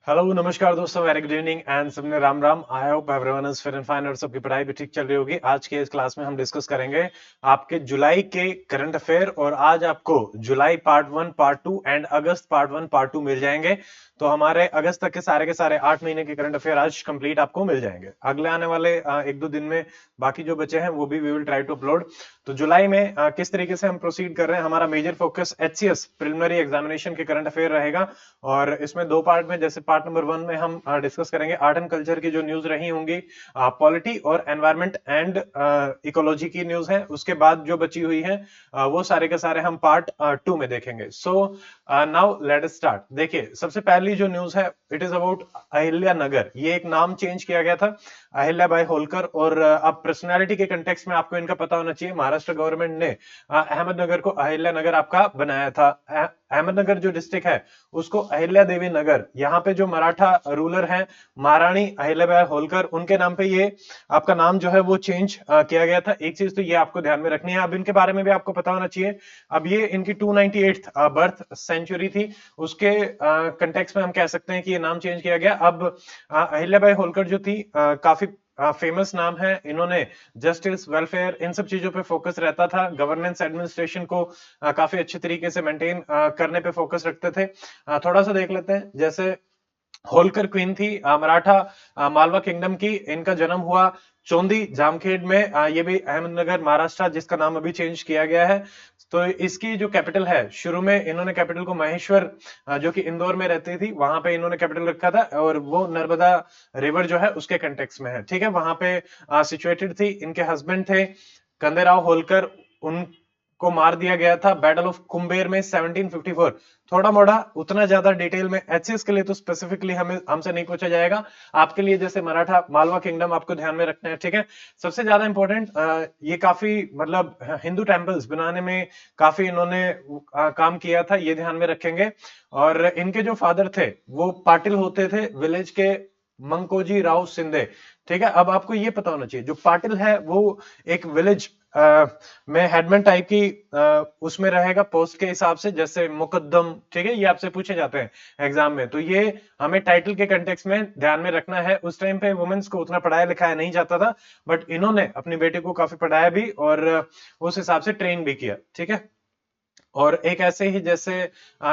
Hello नमस्कार दोस्तों, very good evening and सबने Ram Ram. I hope everyone is fit and fine और सबकी पढ़ाई भी ठीक चल रही होगी। आज के इस क्लास में हम डिस्कस करेंगे आपके जुलाई के करंट अफेयर और आज आपको जुलाई पार्ट 1 पार्ट 2 एंड अगस्त पार्ट 1 पार्ट 2 मिल जाएंगे। तो हमारे अगस्त तक के सारे 8 महीने के करंट अफेयर आज कंप्लीट आपको मिल जाएंगे। अगले आने वाले एक दो दिन में बाकी जो बचे हैं वो भी we will try to upload. तो जुलाई में किस तरीके से हम प्रोसीड कर रहे हैं, हमारा major focus HCS preliminary examination के करंट अफेयर रहेगा और इसमें दो पार्ट में, जैसे पार्ट नंबर 1 में हम डिस्कस करेंगे आर्ट एंड कल्चर की जो न्यूज रही होंगी, पॉलिटी और एनवायरमेंट एंड इकोलॉजी की न्यूज है। उसके बाद जो बची हुई है वो सारे के सारे हम पार्ट 2 में देखेंगे। So now let us start. देखिए, सबसे पहली जो न्यूज है इट इज अबाउट अहिल्या नगर। ये एक नाम चेंज किया गया था, अहिल्या बाई होलकर, और अब पर्सनालिटी के कंटेक्स्ट में आपको इनका पता होना चाहिए। महाराष्ट्र गवर्नमेंट ने अहमदनगर को अहिल्या नगर आपका बनाया था। अहमदनगर जो डिस्ट्रिक्ट है उसको अहिल्या देवी नगर, यहाँ पे जो मराठा रूलर है महारानी अहिल्याबाई होलकर, उनके नाम पे ये आपका नाम जो है वो चेंज किया गया था। एक चीज तो ये आपको ध्यान में रखनी है। अब इनके बारे में भी आपको पता होना चाहिए। अब ये इनकी 298th बर्थ सेंचुरी थी, उसके कंटेक्स्ट में हम कह सकते हैं कि ये नाम चेंज किया गया। अब अहिल्याबाई होलकर जो थी काफी फेमस नाम है। इन्होंने जस्टिस, वेलफेयर, इन सब चीजों पे फोकस रहता था। गवर्नेंस एडमिनिस्ट्रेशन को काफी अच्छे तरीके से मेंटेन करने पे फोकस रखते थे। थोड़ा सा देख लेते हैं। जैसे होलकर क्वीन थी मराठा मालवा किंगडम की। इनका जन्म हुआ चोंदी जामखेड में, ये भी अहमदनगर महाराष्ट्र, जिसका नाम अभी चेंज किया गया है। तो इसकी जो कैपिटल है, शुरू में इन्होंने कैपिटल को महेश्वर, जो कि इंदौर में रहती थी, वहां पे इन्होंने कैपिटल रखा था और वो नर्मदा रिवर जो है उसके कंटेक्स में है। ठीक है, वहां पे सिचुएटेड थी। इनके हस्बैंड थे कंदेराव होलकर, उनको मार दिया गया था बैटल ऑफ कुंबेर में 1754। थोड़ा मोड़ा, उतना ज्यादा डिटेल में एचसीएस के लिए तो स्पेसिफिकली हमें हमसे नहीं पूछा जाएगा। आपके लिए जैसे मराठा मालवा किंगडम आपको ध्यान में रखना है। ठीक है, सबसे ज्यादा इंपॉर्टेंट, ये काफी मतलब हिंदू टेम्पल्स बनाने में काफी इन्होंने काम किया था, ये ध्यान में रखेंगे। और इनके जो फादर थे वो पाटिल होते थे, विलेज के मंकोजी राव सिंधे। ठीक है, अब आपको ये पता होना चाहिए जो पाटिल है वो एक विलेज में हेडमैन टाइप की उसमें रहेगा पोस्ट के हिसाब से, जैसे मुकद्दम। ठीक है, ये आपसे पूछे जाते हैं एग्जाम में, तो ये हमें टाइटल के कंटेक्स्ट में ध्यान में रखना है। उस टाइम पे वुमेन्स को उतना पढ़ाया लिखाया नहीं जाता था, बट इन्होंने अपनी बेटी को काफी पढ़ाया भी और उस हिसाब से ट्रेन भी किया। ठीक है, और एक ऐसे ही जैसे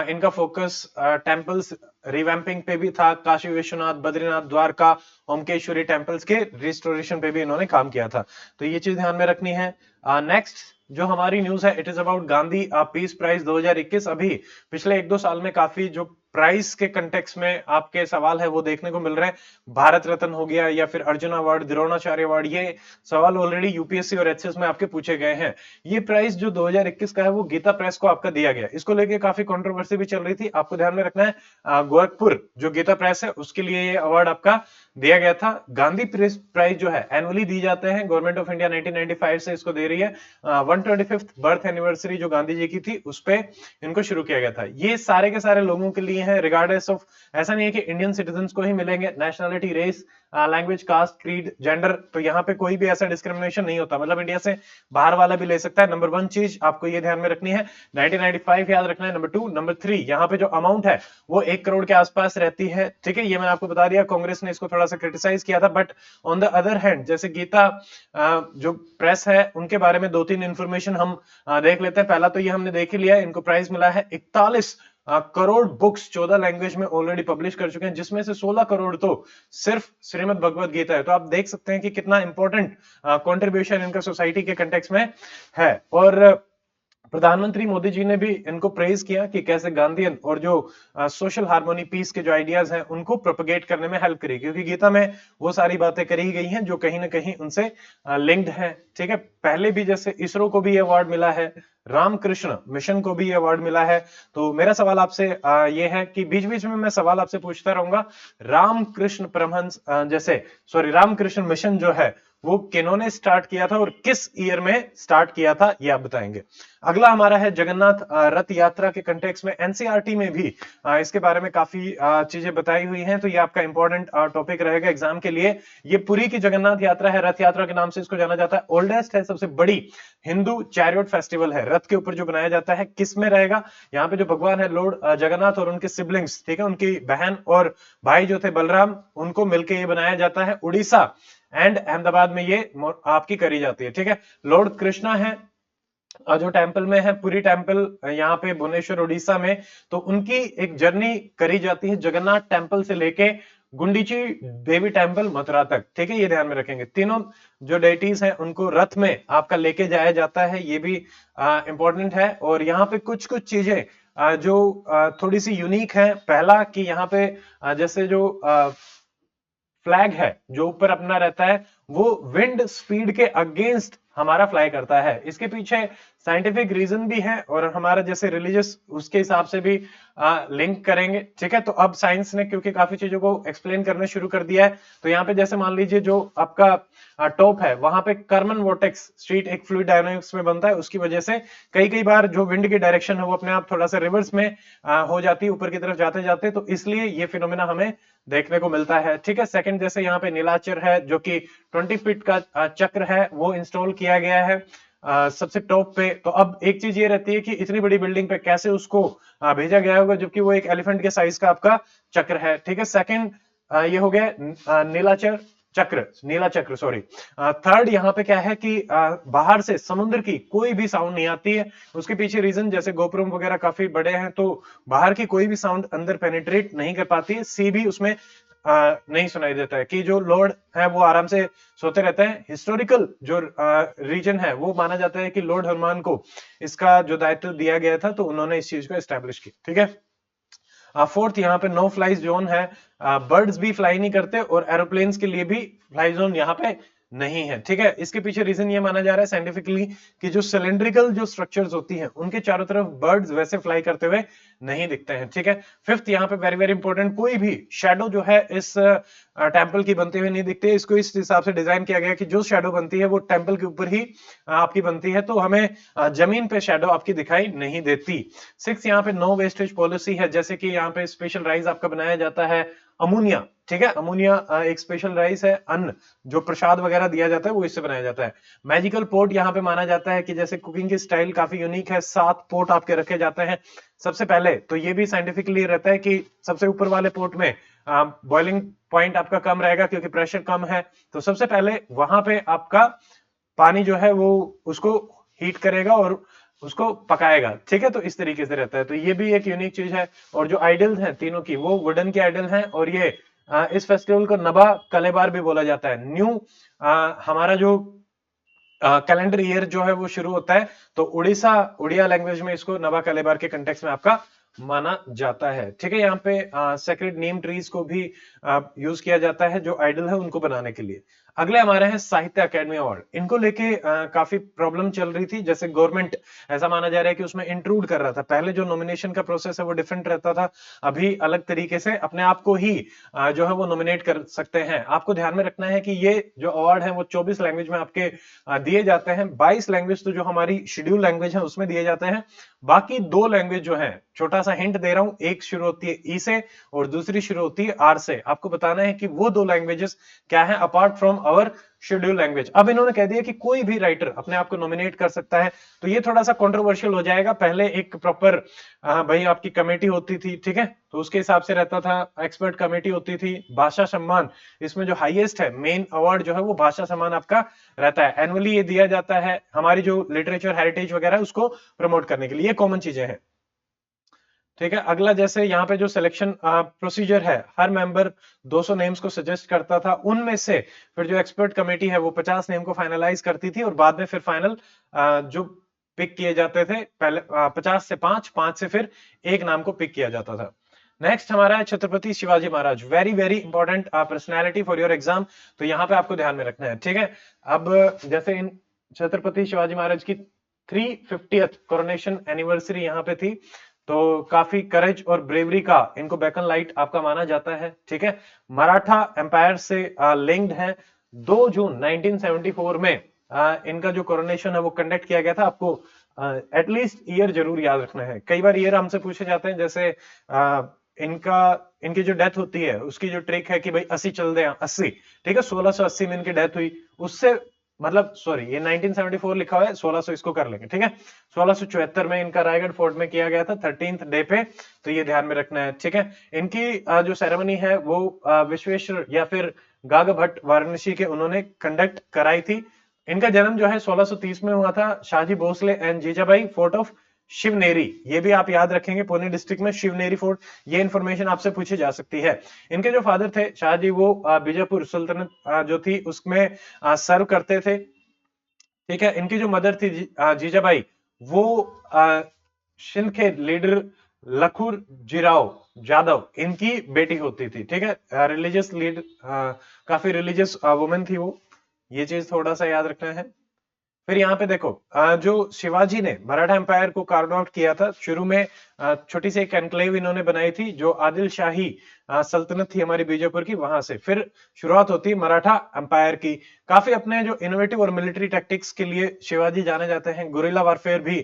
इनका फोकस टेम्पल्स रिवैम्पिंग पे भी था। काशी विश्वनाथ, बद्रीनाथ, द्वारका, ओमकेश्वरी टेम्पल्स के रिस्टोरेशन पे भी इन्होंने काम किया था। तो ये चीज ध्यान में रखनी है। नेक्स्ट जो हमारी न्यूज है it is about Gandhi peace prize 2021। अभी पिछले एक दो साल में काफी जो प्राइस के कंटेक्स्ट में आपके सवाल है वो देखने को मिल रहे हैं। भारत रत्न हो गया या फिर अर्जुन अवार्ड, द्रोणाचार्य अवार्ड, ये सवाल ऑलरेडी यूपीएससी और एचएस में आपके पूछे गए हैं। ये प्राइस जो 2021 का है वो गीता प्रेस को आपका दिया गया। इसको लेके काफी कंट्रोवर्सी भी चल रही थी, आपको ध्यान में रखना है। गोरखपुर जो गीता प्रेस है उसके लिए ये अवार्ड आपका दिया गया था। गांधी प्रेस प्राइज जो है एनुअली दी जाते हैं, गवर्नमेंट ऑफ इंडिया 1995 से इसको दे रही है। 125th बर्थ एनिवर्सरी जो गांधी जी की थी उस पे इनको शुरू किया गया था। ये सारे के सारे लोगों के लिए है, रिगार्डलेस ऑफ, ऐसा नहीं है कि इंडियन सिटीजन को ही मिलेंगे। Nationality, race, language, caste, creed, gender, तो यहाँ पे कोई भी ऐसा डिस्क्रिमिनेशन नहीं होता, मतलब इंडिया से बाहर वाला भी ले सकता है। नंबर 1 चीज आपको ये ध्यान में रखनी है, 1995 याद रखना है। नंबर 2, नंबर 3, यहाँ पे जो अमाउंट है वो 1 करोड़ के आसपास रहती है। ठीक है, ये मैंने आपको बता दिया। कांग्रेस ने इसको थोड़ा सा क्रिटिसाइज किया था, but on the other hand जैसे गीता जो प्रेस है उनके बारे में 2-3 इंफॉर्मेशन हम देख लेते हैं। पहला तो ये हमने देख ही लिया, इनको प्राइज मिला है 41 करोड़ बुक्स 14 लैंग्वेज में ऑलरेडी पब्लिश कर चुके हैं, जिसमें से 16 करोड़ तो सिर्फ श्रीमद् भगवत गीता है। तो आप देख सकते हैं कि कितना इंपॉर्टेंट कंट्रीब्यूशन इनका सोसाइटी के कंटेक्स्ट में है। और प्रधानमंत्री मोदी जी ने भी इनको प्रेज किया कि कैसे गांधीयन और जो सोशल हार्मोनी, पीस के जो आइडियाज हैं उनको प्रोपेगेट करने में हेल्प करी, क्योंकि गीता में वो सारी बातें करी गई हैं जो कहीं ना कहीं उनसे लिंक्ड है। ठीक है, पहले भी जैसे इसरो को भी अवार्ड मिला है, रामकृष्ण मिशन को भी अवार्ड मिला है। तो मेरा सवाल आपसे ये है कि बीच बीच में मैं सवाल आपसे पूछता रहूंगा। रामकृष्ण परमहंस जैसे, सॉरी, रामकृष्ण मिशन जो है वो किन्होंने स्टार्ट किया था और किस ईयर में स्टार्ट किया था, ये आप बताएंगे। अगला हमारा है जगन्नाथ रथ यात्रा के कंटेक्स्ट में एनसीईआरटी में भी इसके बारे में काफी चीजें बताई हुई हैं, तो ये आपका इंपॉर्टेंट टॉपिक रहेगा एग्जाम के लिए। ये पुरी की जगन्नाथ यात्रा है, रथ यात्रा के नाम से इसको जाना जाता है। ओल्डेस्ट है, सबसे बड़ी हिंदू चैरियट फेस्टिवल है, रथ के ऊपर जो बनाया जाता है। किस में रहेगा, यहाँ पे जो भगवान है लॉर्ड जगन्नाथ और उनके सिबलिंग्स, ठीक है, उनकी बहन और भाई जो थे बलराम, उनको मिलकर ये बनाया जाता है। उड़ीसा एंड अहमदाबाद में ये आपकी करी जाती है, ठीक है। लॉर्ड कृष्णा है जो टेंपल में है, पुरी टेंपल यहाँ पे भुवनेश्वर उड़ीसा में, तो उनकी एक जर्नी करी जाती है जगन्नाथ टेंपल से लेके गुंडीची देवी टेंपल मथुरा तक, ठीक है, ये ध्यान में रखेंगे। तीनों जो डेटीज हैं उनको रथ में आपका लेके जाया जाता है, ये भी इंपॉर्टेंट है। और यहाँ पे कुछ कुछ चीजें जो थोड़ी सी यूनिक है। पहला कि यहाँ पे जैसे जो फ्लैग है जो ऊपर अपना रहता है, वो विंड स्पीड के अगेंस्ट हमारा फ्लाई करता है। इसके पीछे साइंटिफिक रीजन भी है और हमारा जैसे रिलीजियस उसके हिसाब से भी लिंक करेंगे, ठीक है। तो अब साइंस ने क्योंकि काफी चीजों को एक्सप्लेन करना शुरू कर दिया है, तो यहाँ पे जैसे मान लीजिए जो आपका टॉप है वहां पे कर्मन वोर्टेक्स स्ट्रीट एक फ्लूइड डायनामिक्स में बनता है, उसकी वजह से कई कई बार जो विंड की डायरेक्शन है वो अपने आप थोड़ा सा रिवर्स में हो जाती है ऊपर की तरफ जाते जाते, तो इसलिए ये फिनोमेना हमें देखने को मिलता है, ठीक है। सेकंड जैसे यहाँ पे नीलाचर है जो कि 20 फीट का चक्र है, वो इंस्टॉल किया गया है सबसे टॉप पे। तो अब एक चीज ये रहती है कि इतनी बड़ी बिल्डिंग पे कैसे उसको भेजा गया होगा, जबकि वो एक एलिफेंट के साइज का आपका चक्र है, ठीक है। सेकंड ये हो गया नीलाचर चक्र, नीला चक्र सॉरी। थर्ड यहाँ पे क्या है कि बाहर से समुद्र की कोई भी साउंड नहीं आती है। उसके पीछे रीजन जैसे गोपुरम वगैरह काफी बड़े हैं, तो बाहर की कोई भी साउंड अंदर पेनिट्रेट नहीं कर पाती है। सी भी उसमें नहीं सुनाई देता है कि जो लॉर्ड है वो आराम से सोते रहते हैं। हिस्टोरिकल जो रीजन है वो माना जाता है कि लॉर्ड हनुमान को इसका जो दायित्व दिया गया था, तो उन्होंने इस चीज को एस्टेब्लिश किया, ठीक है। फोर्थ यहाँ पे नो फ्लाई जोन है, बर्ड्स भी फ्लाई नहीं करते और एरोप्लेन्स के लिए भी फ्लाई जोन यहाँ पे नहीं है, ठीक है। इसके पीछे रीजन ये माना जा रहा है साइंटिफिकली कि जो सिलेंड्रिकल जो स्ट्रक्चर्स होती हैं उनके चारों तरफ बर्ड्स वैसे फ्लाई करते हुए नहीं दिखते हैं, ठीक है। फिफ्थ यहाँ पे वेरी वेरी इंपॉर्टेंट, कोई भी शेडो जो है इस टेंपल की बनते हुए नहीं दिखते। इसको इस हिसाब से डिजाइन किया गया कि जो शेडो बनती है वो टेंपल के ऊपर ही आपकी बनती है, तो हमें जमीन पे शेडो आपकी दिखाई नहीं देती। सिक्स यहाँ पे नो वेस्टेज पॉलिसी है, जैसे कि यहाँ पे स्पेशल राइस आपका बनाया जाता है अमोनिया, ठीक है। अमोनिया एक स्पेशल राइस है, अन्न जो प्रसाद वगैरह दिया जाता है वो इससे बनाया जाता है। मैजिकल पोर्ट यहाँ पे माना जाता है कि जैसे कुकिंग की स्टाइल काफी यूनिक है, 7 पोर्ट आपके रखे जाते हैं। सबसे पहले तो ये भी साइंटिफिकली रहता है कि सबसे ऊपर वाले पोर्ट में बॉइलिंग पॉइंट आपका कम रहेगा क्योंकि प्रेशर कम है, तो सबसे पहले वहां पे आपका पानी जो है वो उसको हीट करेगा और उसको पकाएगा, ठीक है। तो इस तरीके से रहता है, तो ये भी एक यूनिक चीज है। और जो आइडल्स हैं तीनों की वो वुडन के आइडल हैं, और ये इस फेस्टिवल को नबा कलेबार भी बोला जाता है। न्यू हमारा जो कैलेंडर ईयर जो है वो शुरू होता है, तो उड़िया लैंग्वेज में इसको नवा कलेबार के कंटेक्स्ट में आपका माना जाता है, ठीक है। यहाँ पे सेक्रेड नीम ट्रीज को भी यूज किया जाता है जो आइडल है उनको बनाने के लिए। अगले हमारे हैं साहित्य अकेडमी अवार्ड। इनको लेके काफी प्रॉब्लम चल रही थी, जैसे गवर्नमेंट ऐसा माना जा रहा है कि उसमें इंक्लूड कर रहा था। पहले जो नॉमिनेशन का प्रोसेस है वो डिफरेंट रहता था, अभी अलग तरीके से अपने आप को ही जो है वो नॉमिनेट कर सकते हैं। आपको ध्यान में रखना है कि ये जो अवार्ड है वो 24 लैंग्वेज में आपके दिए जाते हैं। 22 लैंग्वेज तो जो हमारी शेड्यूल लैंग्वेज है उसमें दिए जाते हैं, बाकी 2 लैंग्वेज जो है, छोटा सा हिंट दे रहा हूं, एक शुरू होती है ई से और दूसरी शुरू होती है आर से। आपको बताना है कि वो 2 लैंग्वेजेस क्या है apart from our schedule language. अब इन्होंने कह दिया कि कोई भी राइटर अपने आप को नॉमिनेट कर सकता है, तो ये थोड़ा सा कंट्रोवर्शियल हो जाएगा। पहले एक प्रॉपर भाई आपकी कमेटी होती थी, ठीक है, तो उसके हिसाब से रहता था, एक्सपर्ट कमेटी होती थी। भाषा सम्मान इसमें जो हाईएस्ट है, मेन अवार्ड जो है वो भाषा सम्मान आपका रहता है। एनुअली ये दिया जाता है हमारी जो लिटरेचर हेरिटेज वगैरह है उसको प्रमोट करने के लिए, ये कॉमन चीजें हैं, ठीक है। अगला जैसे यहाँ पे जो सिलेक्शन प्रोसीजर है, हर मेंबर 200 नेम्स को सजेस्ट करता था, उनमें से फिर जो एक्सपर्ट कमेटी है वो 50 नेम को फाइनलाइज करती थी और बाद में फिर फाइनल जो पिक किए जाते थे, पहले 50 से 5, 5 से फिर एक नाम को पिक किया जाता था। नेक्स्ट हमारा है Chhatrapati Shivaji Maharaj, very very important personality for your exam, तो यहाँ पे आपको ध्यान में रखना है, ठीक है। अब जैसे इन छत्रपति शिवाजी महाराज की 350th कोरोनेशन एनिवर्सरी यहाँ पे थी, तो काफी करेज और ब्रेवरी का इनको बेकन लाइट आपका माना जाता है, ठीक है। मराठा एम्पायर से लिंक्ड है, 2 जून 1974 में इनका जो कोरोनेशन है वो कंडक्ट किया गया था। आपको एटलीस्ट ईयर जरूर याद रखना है। कई बार ईयर हमसे पूछे जाते हैं, जैसे इनका इनकी जो डेथ होती है उसकी जो ट्रिक है कि भाई 80 चल दे, 80, ठीक है, 1680 में इनकी डेथ हुई। उससे मतलब सॉरी, ये 1974 लिखा हुआ है, 1600 इसको कर लेंगे, ठीक है। 1674 में इनका रायगढ़ फोर्ट में किया गया था 13th डे पे, तो ये ध्यान में रखना है, ठीक है। इनकी जो सेरेमनी है वो विश्वेश्वर या फिर गागा भट्ट वाराणसी के उन्होंने कंडक्ट कराई थी। इनका जन्म जो है 1630 में हुआ था। Shahaji Bhosale and Jijabai, fort of Shivneri, ये भी आप याद रखेंगे, पुणे डिस्ट्रिक्ट में शिवनेरी फोर्ट, ये इंफॉर्मेशन आपसे पूछी जा सकती है। इनके जो फादर थे शाहजी, वो बीजापुर सुल्तानत जो थी उसमें सर्व करते थे, ठीक है। इनकी जो मदर थी जीजाबाई, वो सिंध के लीडर लखुर जीराव जादव इनकी बेटी होती थी, ठीक है। रिलीजियस लीडर, काफी रिलीजियस वुमेन थी वो, ये चीज थोड़ा सा याद रखना है। फिर यहाँ पे देखो, जो शिवाजी ने मराठा एम्पायर को कार्व आउट किया था, शुरू में छोटी सी एक एनक्लेव इन्होंने बनाई थी, जो आदिल शाही सल्तनत थी हमारी बीजापुर की, वहां से फिर शुरुआत होती है मराठा एम्पायर की। काफी अपने जो इनोवेटिव और मिलिट्री टैक्टिक्स के लिए शिवाजी जाने जाते हैं। गुरिल्ला वारफेयर भी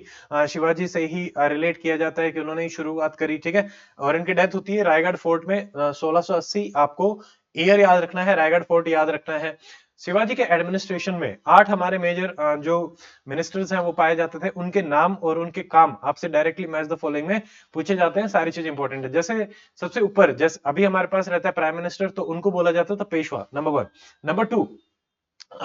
शिवाजी से ही रिलेट किया जाता है कि उन्होंने ही शुरुआत करी, ठीक है। और इनकी डेथ होती है रायगढ़ फोर्ट में 1680। आपको ईयर याद रखना है, रायगढ़ फोर्ट याद रखना है। शिवाजी के एडमिनिस्ट्रेशन में 8 हमारे मेजर जो मिनिस्टर्स हैं वो पाए जाते थे। उनके नाम और उनके काम आपसे डायरेक्टली मैच द फॉलोइंग में पूछे जाते हैं, सारी चीज इंपॉर्टेंट है। जैसे सबसे ऊपर, जैसे अभी हमारे पास रहता है प्राइम मिनिस्टर, तो उनको बोला जाता था पेशवा, नंबर 1। नंबर 2,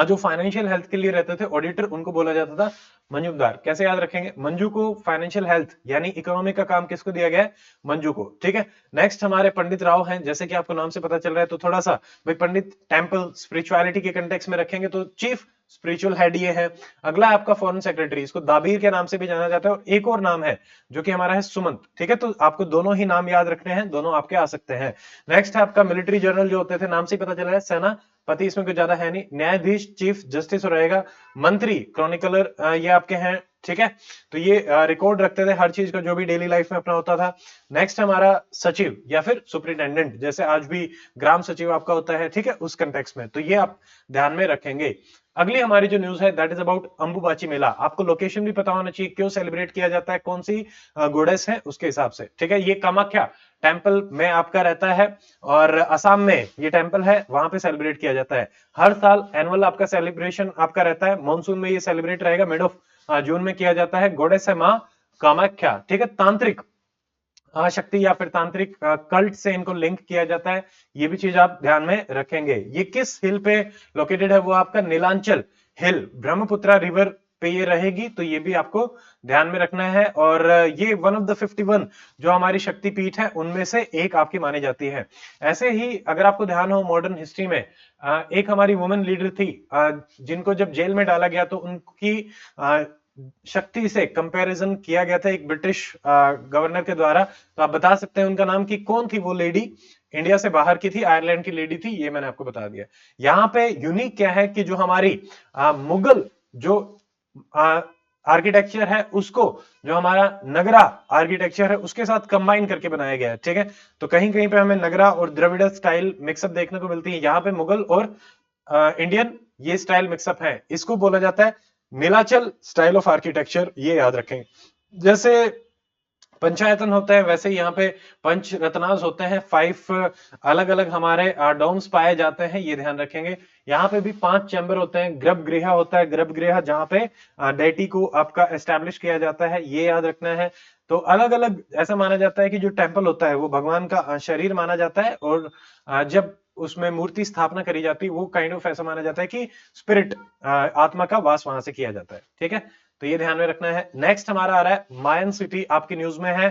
जो फाइनेंशियल हेल्थ के लिए रहते थे ऑडिटर, उनको बोला जाता था मंजूमदार। कैसे याद रखेंगे, मंजू को फाइनेंशियल हेल्थ यानी इकोनॉमी का काम किसको दिया गया है, मंजू को, ठीक है। नेक्स्ट हमारे पंडित राव हैं, जैसे कि आपको नाम से पता चल रहा है, तो थोड़ा सा भाई पंडित टेंपल स्पिरिचुअलिटी के कंटेक्स्ट में रखेंगे तो चीफ स्पिरिचुअल हेड ये है। अगला है आपका फॉरेन सेक्रेटरी, इसको दाबीर के नाम से भी जाना जाता है। और एक और नाम है जो कि हमारा है सुमंत, ठीक है। तो आपको दोनों ही नाम याद रखने हैं, दोनों आपके आ सकते हैं। नेक्स्ट है आपका मिलिट्री जनरल, जो होते थे, नाम से ही पता चल रहा है, सेना पति, इसमें कुछ ज्यादा है नहीं। न्यायाधीश चीफ जस्टिस रहेगा। मंत्री क्रॉनिकलर ये आपके हैं, ठीक है। तो ये रिकॉर्ड रखते थे हर चीज का जो भी डेली लाइफ में अपना होता था। नेक्स्ट हमारा सचिव या फिर सुपरिटेंडेंट, जैसे आज भी ग्राम सचिव आपका होता है, ठीक है, उस कंटेक्स्ट में, तो ये आप ध्यान में रखेंगे। अगली हमारी जो न्यूज है दैट इज अबाउट अंबुबाची मेला। आपको लोकेशन भी पता होना चाहिए, क्यों सेलिब्रेट किया जाता है, कौन सी गोडेस है उसके हिसाब से, ठीक है। ये कामाख्या टेंपल में आपका रहता है, और असम में ये टेंपल है, वहां पे सेलिब्रेट किया जाता है। हर साल एनुअल आपका सेलिब्रेशन आपका रहता है। मानसून में ये सेलिब्रेट रहेगा, मिड ऑफ जून में किया जाता है। गोडेस है मां कामाख्या, ठीक है। तांत्रिक शक्ति या फिर तांत्रिक कल्ट से इनको लिंक किया जाता है, ये भी चीज आप ध्यान में रखेंगे। ये किस हिल पे लोकेटेड है, वो आपका नीलांचल हिल, ब्रह्मपुत्रा रिवर पे ये रहेगी, तो ये भी आपको ध्यान में रखना है। और ये वन ऑफ द 51 जो हमारी शक्ति पीठ है उनमें से एक आपकी मानी जाती है। ऐसे ही अगर आपको ध्यान हो मॉडर्न हिस्ट्री में, एक हमारी वुमेन लीडर थी जिनको जब जेल में डाला गया तो उनकी शक्ति से कंपैरिजन किया गया था एक ब्रिटिश गवर्नर के द्वारा। तो आप बता सकते हैं उनका नाम कि कौन थी वो लेडी, इंडिया से बाहर की थी, आयरलैंड की लेडी थी, ये मैंने आपको बता दिया। यहाँ पे यूनिक क्या है कि जो हमारी मुगल जो आर्किटेक्चर है उसको जो हमारा नगरा आर्किटेक्चर है उसके साथ कंबाइन करके बनाया गया है, ठीक है। तो कहीं कहीं पे हमें नगरा और द्रविड़ स्टाइल मिक्सअप देखने को मिलती है, यहाँ पे मुगल और इंडियन ये स्टाइल मिक्सअप है, इसको बोला जाता है नीलाचल स्टाइल ऑफ आर्किटेक्चर, ये याद रखें। जैसे पंचायतन होता है वैसे यहाँ पे पंच रत्नास होते हैं, 5 अलग अलग हमारे डोम्स पाए जाते हैं, ये ध्यान रखेंगे। यहाँ पे भी 5 चैम्बर होते हैं। गर्भगृह होता है, गर्भगृह जहाँ पे डेटी को आपका एस्टेब्लिश किया जाता है, ये याद रखना है। तो अलग अलग ऐसा माना जाता है कि जो टेंपल होता है वो भगवान का शरीर माना जाता है, और जब उसमें मूर्ति स्थापना करी जाती है वो काइंड ऑफ ऐसा माना जाता है कि स्पिरिट आत्मा का वास वहां से किया जाता है, ठीक है। तो ये ध्यान में रखना है। नेक्स्ट हमारा आ रहा है मायन सिटी, आपकी न्यूज में है।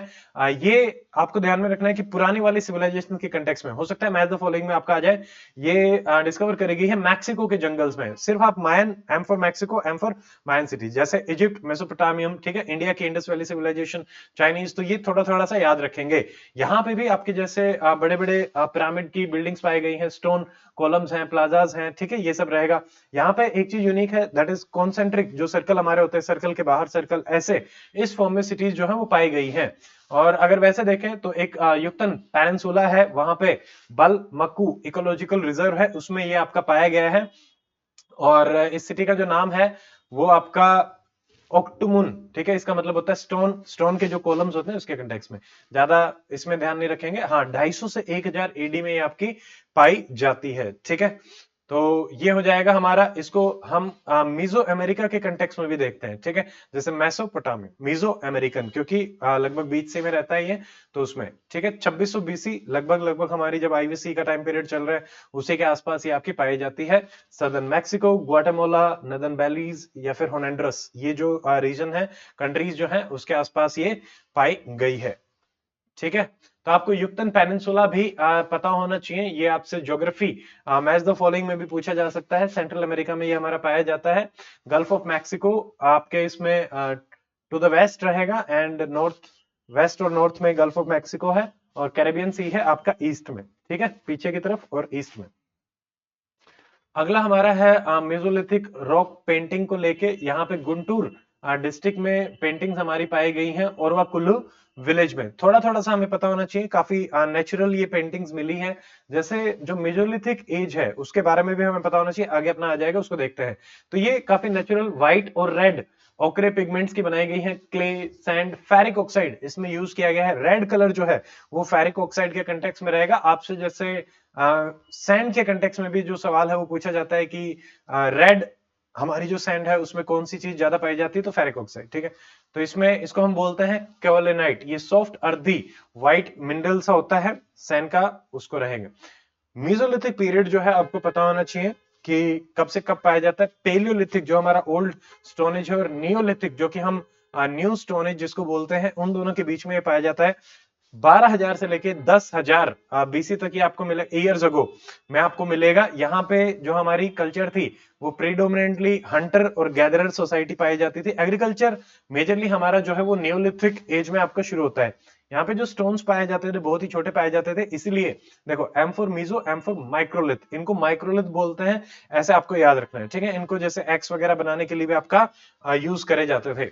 ये आपको ध्यान में रखना है कि पुरानी वाली सिविलाइजेशन के कंटेक्स्ट में, हो सकता है मैच द फॉलोइंग में आपका आ जाए, ये डिस्कवर करेगी है मैक्सिको के जंगल्स में। सिर्फ आप Mayan, M for Mexico, M for Mayan city, जैसे इजिप्ट, मेसोपोटामियम, ठीक है, इंडिया की इंडस वैली सिविलाइजेशन, चाइनीज, तो ये थोड़ा थोड़ा सा याद रखेंगे। यहाँ पे भी आपके जैसे बड़े बड़े पिरामिड की बिल्डिंग्स पाई गई हैं, स्टोन कॉलम्स हैं, प्लाजाज हैं, ठीक है, ये सब रहेगा। यहाँ पे एक चीज यूनिक है, दैट इज कॉन्सेंट्रिक, जो सर्कल हमारे होते हैं, सर्कल के बाहर सर्कल, ऐसे इस फॉर्म में सिटीज जो है वो पाई गई हैं। और अगर वैसे देखें तो एक युक्तन पेनिनसुला है, वहां पे बल मक्कू इकोलॉजिकल रिजर्व है, उसमें ये आपका पाया गया है। और इस सिटी का जो नाम है वो आपका ओक्टुमुन, ठीक है, इसका मतलब होता है स्टोन। स्टोन के जो कॉलम्स होते हैं उसके कंटेक्स्ट में, ज्यादा इसमें ध्यान नहीं रखेंगे। हाँ, 250 से 1000 एडी में ये आपकी पाई जाती है, ठीक है। तो ये हो जाएगा हमारा। इसको हम मीजो अमेरिका के कंटेक्स्ट में भी देखते हैं, ठीक है, जैसे मेसोपोटामिया, मीजो अमेरिकन, क्योंकि लगभग बीच से में रहता है ये, तो उसमें, ठीक है, 2600 बीसी लगभग लगभग हमारी जब आईवीसी का टाइम पीरियड चल रहा है उसी के आसपास ये आपकी पाई जाती है। Southern Mexico, Guatemala, northern Bally's या फिर होनेंड्रस, ये जो रीजन है, कंट्रीज जो है उसके आसपास ये पाई गई है, ठीक है। तो आपको युक्तन पेनिनसुला भी पता होना चाहिए। ये आपसे ज्योग्राफी मैच द फॉलोइंग में भी पूछा जा सकता है। सेंट्रल अमेरिका में ये हमारा पाया जाता है। गल्फ ऑफ मैक्सिको आपके इसमें टू द वेस्ट रहेगा, एंड नॉर्थ वेस्ट और नॉर्थ में गल्फ ऑफ मैक्सिको है, और कैरेबियन सी है आपका ईस्ट में, ठीक है, पीछे की तरफ और ईस्ट में। अगला हमारा है मेसोलिथिक रॉक पेंटिंग को लेके। यहाँ पे गुंटूर डिस्ट्रिक्ट में पेंटिंग्स हमारी पाई गई हैं, और वह कुल्लू विलेज में। थोड़ा थोड़ा सा हमें पता होना चाहिए, काफी नेचुरल ये पेंटिंग्स मिली हैं। जैसे जो मेसोलिथिक एज है उसके बारे में भी हमें पता होना चाहिए, आगे अपना आ जाएगा, उसको देखते हैं। तो ये काफी नेचुरल व्हाइट और रेड ओकरे पिगमेंट्स की बनाई गई है। क्ले, सैंड, फेरिक ऑक्साइड इसमें यूज किया गया है। रेड कलर जो है वो फेरिक ऑक्साइड के कंटेक्स में रहेगा। आपसे जैसे सैंड के कंटेक्स में भी जो सवाल है वो पूछा जाता है कि रेड हमारी जो सैंड है उसमें कौन सी चीज ज्यादा पाई जाती है, तो फेरिक ऑक्साइड, ठीक है। तो इसमें इसको हम बोलते हैं कैओलिनाइट। ये सॉफ्ट अर्दी व्हाइट मिनरल सा होता है सैंड का, उसको रहेंगे। मीजोलिथिक पीरियड जो है आपको पता होना चाहिए कि कब से कब पाया जाता है। पेलियोलिथिक जो हमारा ओल्ड स्टोनेज है, और नियोलिथिक जो कि हम न्यू स्टोनेज जिसको बोलते हैं, उन दोनों के बीच में ये पाया जाता है। 12,000 से लेके 10,000 बीसी तक ये आपको मिले ईयर्स अगो में आपको मिलेगा। यहाँ पे जो हमारी कल्चर थी वो प्रीडोमिनेंटली हंटर और गैदरर सोसाइटी पाई जाती थी। एग्रीकल्चर मेजरली हमारा जो है वो नियोलिथिक एज में आपका शुरू होता है। यहाँ पे जो स्टोन्स पाए जाते थे बहुत ही छोटे पाए जाते थे, इसलिए देखो M for meso, M for microlith, इनको माइक्रोलिथ बोलते हैं, ऐसे आपको याद रखना है, ठीक है। इनको जैसे एक्स वगैरह बनाने के लिए भी आपका यूज करे जाते थे।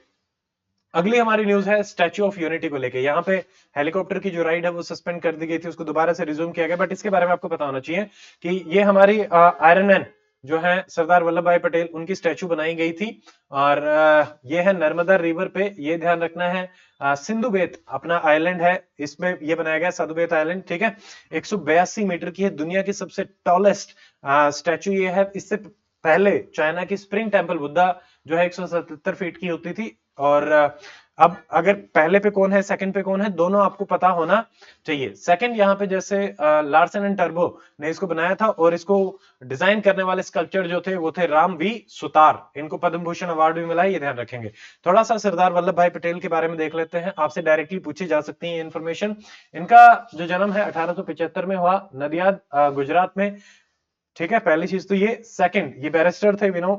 अगली हमारी न्यूज है स्टैच्यू ऑफ यूनिटी को लेके। यहाँ पे हेलीकॉप्टर की जो राइड है वो सस्पेंड कर दी गई थी, उसको दोबारा से रिज्यूम किया गया। बट इसके बारे में आपको पता होना चाहिए कि ये हमारी आयरन मैन जो है सरदार वल्लभ भाई पटेल, उनकी स्टैच्यू बनाई गई थी। और ये है नर्मदा रिवर पे, ये ध्यान रखना है। सिंधु बेत अपना आइलैंड है, इसमें ये बनाया गया सिंधु बेत आइलैंड, ठीक है। 182 मीटर की है, दुनिया की सबसे टॉलेस्ट स्टैच्यू ये है। इससे पहले चाइना की स्प्रिंग टेम्पल बुद्धा जो है 177 फीट की होती थी। और अब अगर पहले पे कौन है, सेकंड पे कौन है, दोनों आपको पता होना चाहिए। सेकंड यहाँ पे जैसे लार्सन एंड टर्बो ने इसको बनाया था, और इसको डिजाइन करने वाले स्कल्पचर जो थे वो थे राम वी सुतार, इनको पद्म भूषण अवार्ड भी मिला है, ये ध्यान रखेंगे। थोड़ा सा सरदार वल्लभ भाई पटेल के बारे में देख लेते हैं, आपसे डायरेक्टली पूछी जा सकती है इन्फॉर्मेशन। इनका जो जन्म है 1875 में हुआ, नदियाद गुजरात में, ठीक है, पहली चीज तो ये। सेकंड, ये बैरिस्टर थे विनो।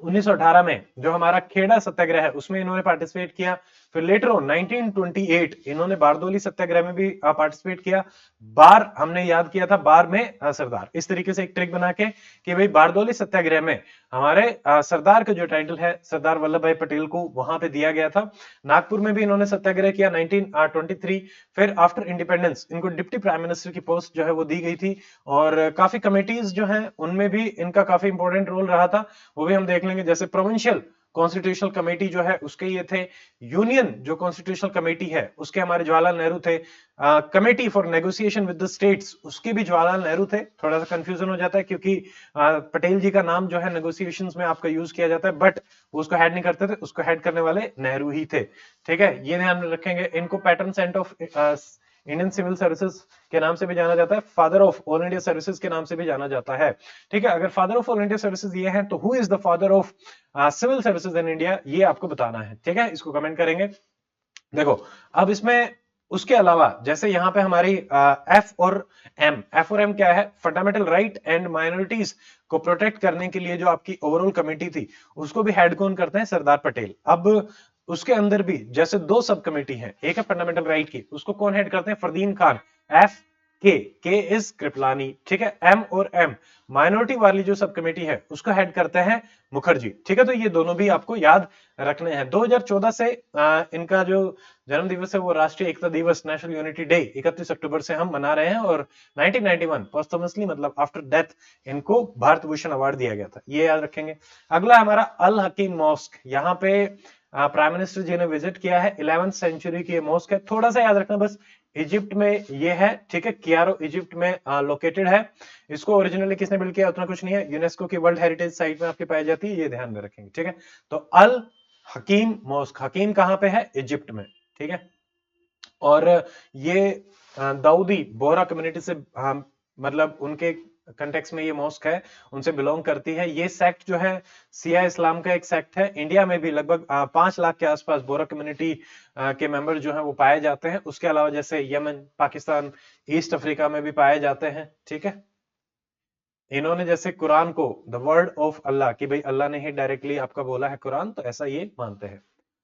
1918 में जो हमारा खेड़ा सत्याग्रह है उसमें इन्होंने पार्टिसिपेट किया। फिर लेटर ऑन 1928 इन्होंने बारदोली सत्याग्रह में भी पार्टिसिपेट किया। बार हमने याद किया था, बार में सरदार, इस तरीके से एक ट्रिक बना के कि भाई बारदोली सत्याग्रह में हमारे सरदार का जो टाइटल है सरदार वल्लभ भाई पटेल को वहां पे दिया गया था। नागपुर में भी इन्होंने सत्याग्रह किया 1923। फिर आफ्टर इंडिपेंडेंस इनको डिप्टी प्राइम मिनिस्टर की पोस्ट जो है वो दी गई थी, और काफी कमिटीज जो है उनमें भी इनका काफी इंपॉर्टेंट रोल रहा था, वो भी हम देख लेंगे। जैसे प्रोविंशियल कॉन्स्टिट्यूशनल कमेटी जो है उसके ये थे। यूनियन जो कॉन्स्टिट्यूशनल कमेटी है उसके हमारे जवाहरलाल नेहरू थे। Committee for negotiation with the states उसके भी जवाहरलाल नेहरू थे। थोड़ा सा कंफ्यूजन हो जाता है क्योंकि पटेल जी का नाम जो है नेगोशिएशंस में आपका यूज किया जाता है, बट वो उसको हेड नहीं करते थे, उसको हेड करने वाले नेहरू ही थे, ठीक है, ये ध्यान में रखेंगे। इनको patron saint of Indian civil services के नाम से भी जाना जाता है, father of all India services के नाम से भी जाना जाता है, ठीक है। अगर father of all India services ये है तो who is the father of civil services in India, ये आपको बताना है, ठीक है, इसको कमेंट करेंगे। देखो अब इसमें उसके अलावा जैसे यहाँ पे हमारी एफ और एम क्या है, फंडामेंटल राइट एंड माइनॉरिटीज को प्रोटेक्ट करने के लिए जो आपकी ओवरऑल कमेटी थी उसको भी हेड कौन करते हैं, सरदार पटेल। अब उसके अंदर भी जैसे दो सब कमेटी है, एक है फंडामेंटल राइट की, उसको कौन हेड करते हैं, फरदीन खान। एफ के इज कृपलानी, ठीक है। एम और एम माइनॉरिटी वाली जो सब कमेटी है उसको हेड करते हैं मुखर्जी, ठीक है। तो ये दोनों भी आपको याद रखने हैं। 2014 से इनका जो जन्म दिवस है वो राष्ट्रीय एकता दिवस, नेशनल यूनिटी डे 31 अक्टूबर से हम मना रहे हैं, और 1991 पोस्टमसली मतलब आफ्टर डेथ इनको भारत भूषण अवार्ड दिया गया था, ये याद रखेंगे। अगला हमारा अल हकीम मॉस्क, यहाँ पे प्राइम मिनिस्टर जी ने विजिट किया है, 11th सेंचुरी की मॉस्क है, थोड़ा सा याद रखना बस, इजिप्ट में ये है, ठीक है। कियारो इजिप्ट में लोकेटेड है। इसको ओरिजिनली किसने बिल्ड किया उतना कुछ नहीं है, यूनेस्को की वर्ल्ड हेरिटेज साइट में आपकी पाई जाती है, ये ध्यान में रखेंगे, ठीक है। तो अल हकीम मॉस्क, हकीम कहां पे है, इजिप्ट में, ठीक है। और ये दाऊदी बोहरा कम्युनिटी से मतलब उनके कंटेक्स में ये मॉस्क है, उनसे बिलोंग करती है। ये सेक्ट जो है सिया इस्लाम का एक सेक्ट है। इंडिया में भी लगभग 5 लाख के आसपास बोहरा कम्युनिटी के मेंबर जो है वो पाए जाते हैं। उसके अलावा जैसे यमन, पाकिस्तान, ईस्ट अफ्रीका में भी पाए जाते हैं, ठीक है। इन्होंने जैसे कुरान को द वर्ड ऑफ अल्लाह, कि भाई अल्लाह ने ही डायरेक्टली आपका बोला है कुरान, तो ऐसा ये मानते हैं।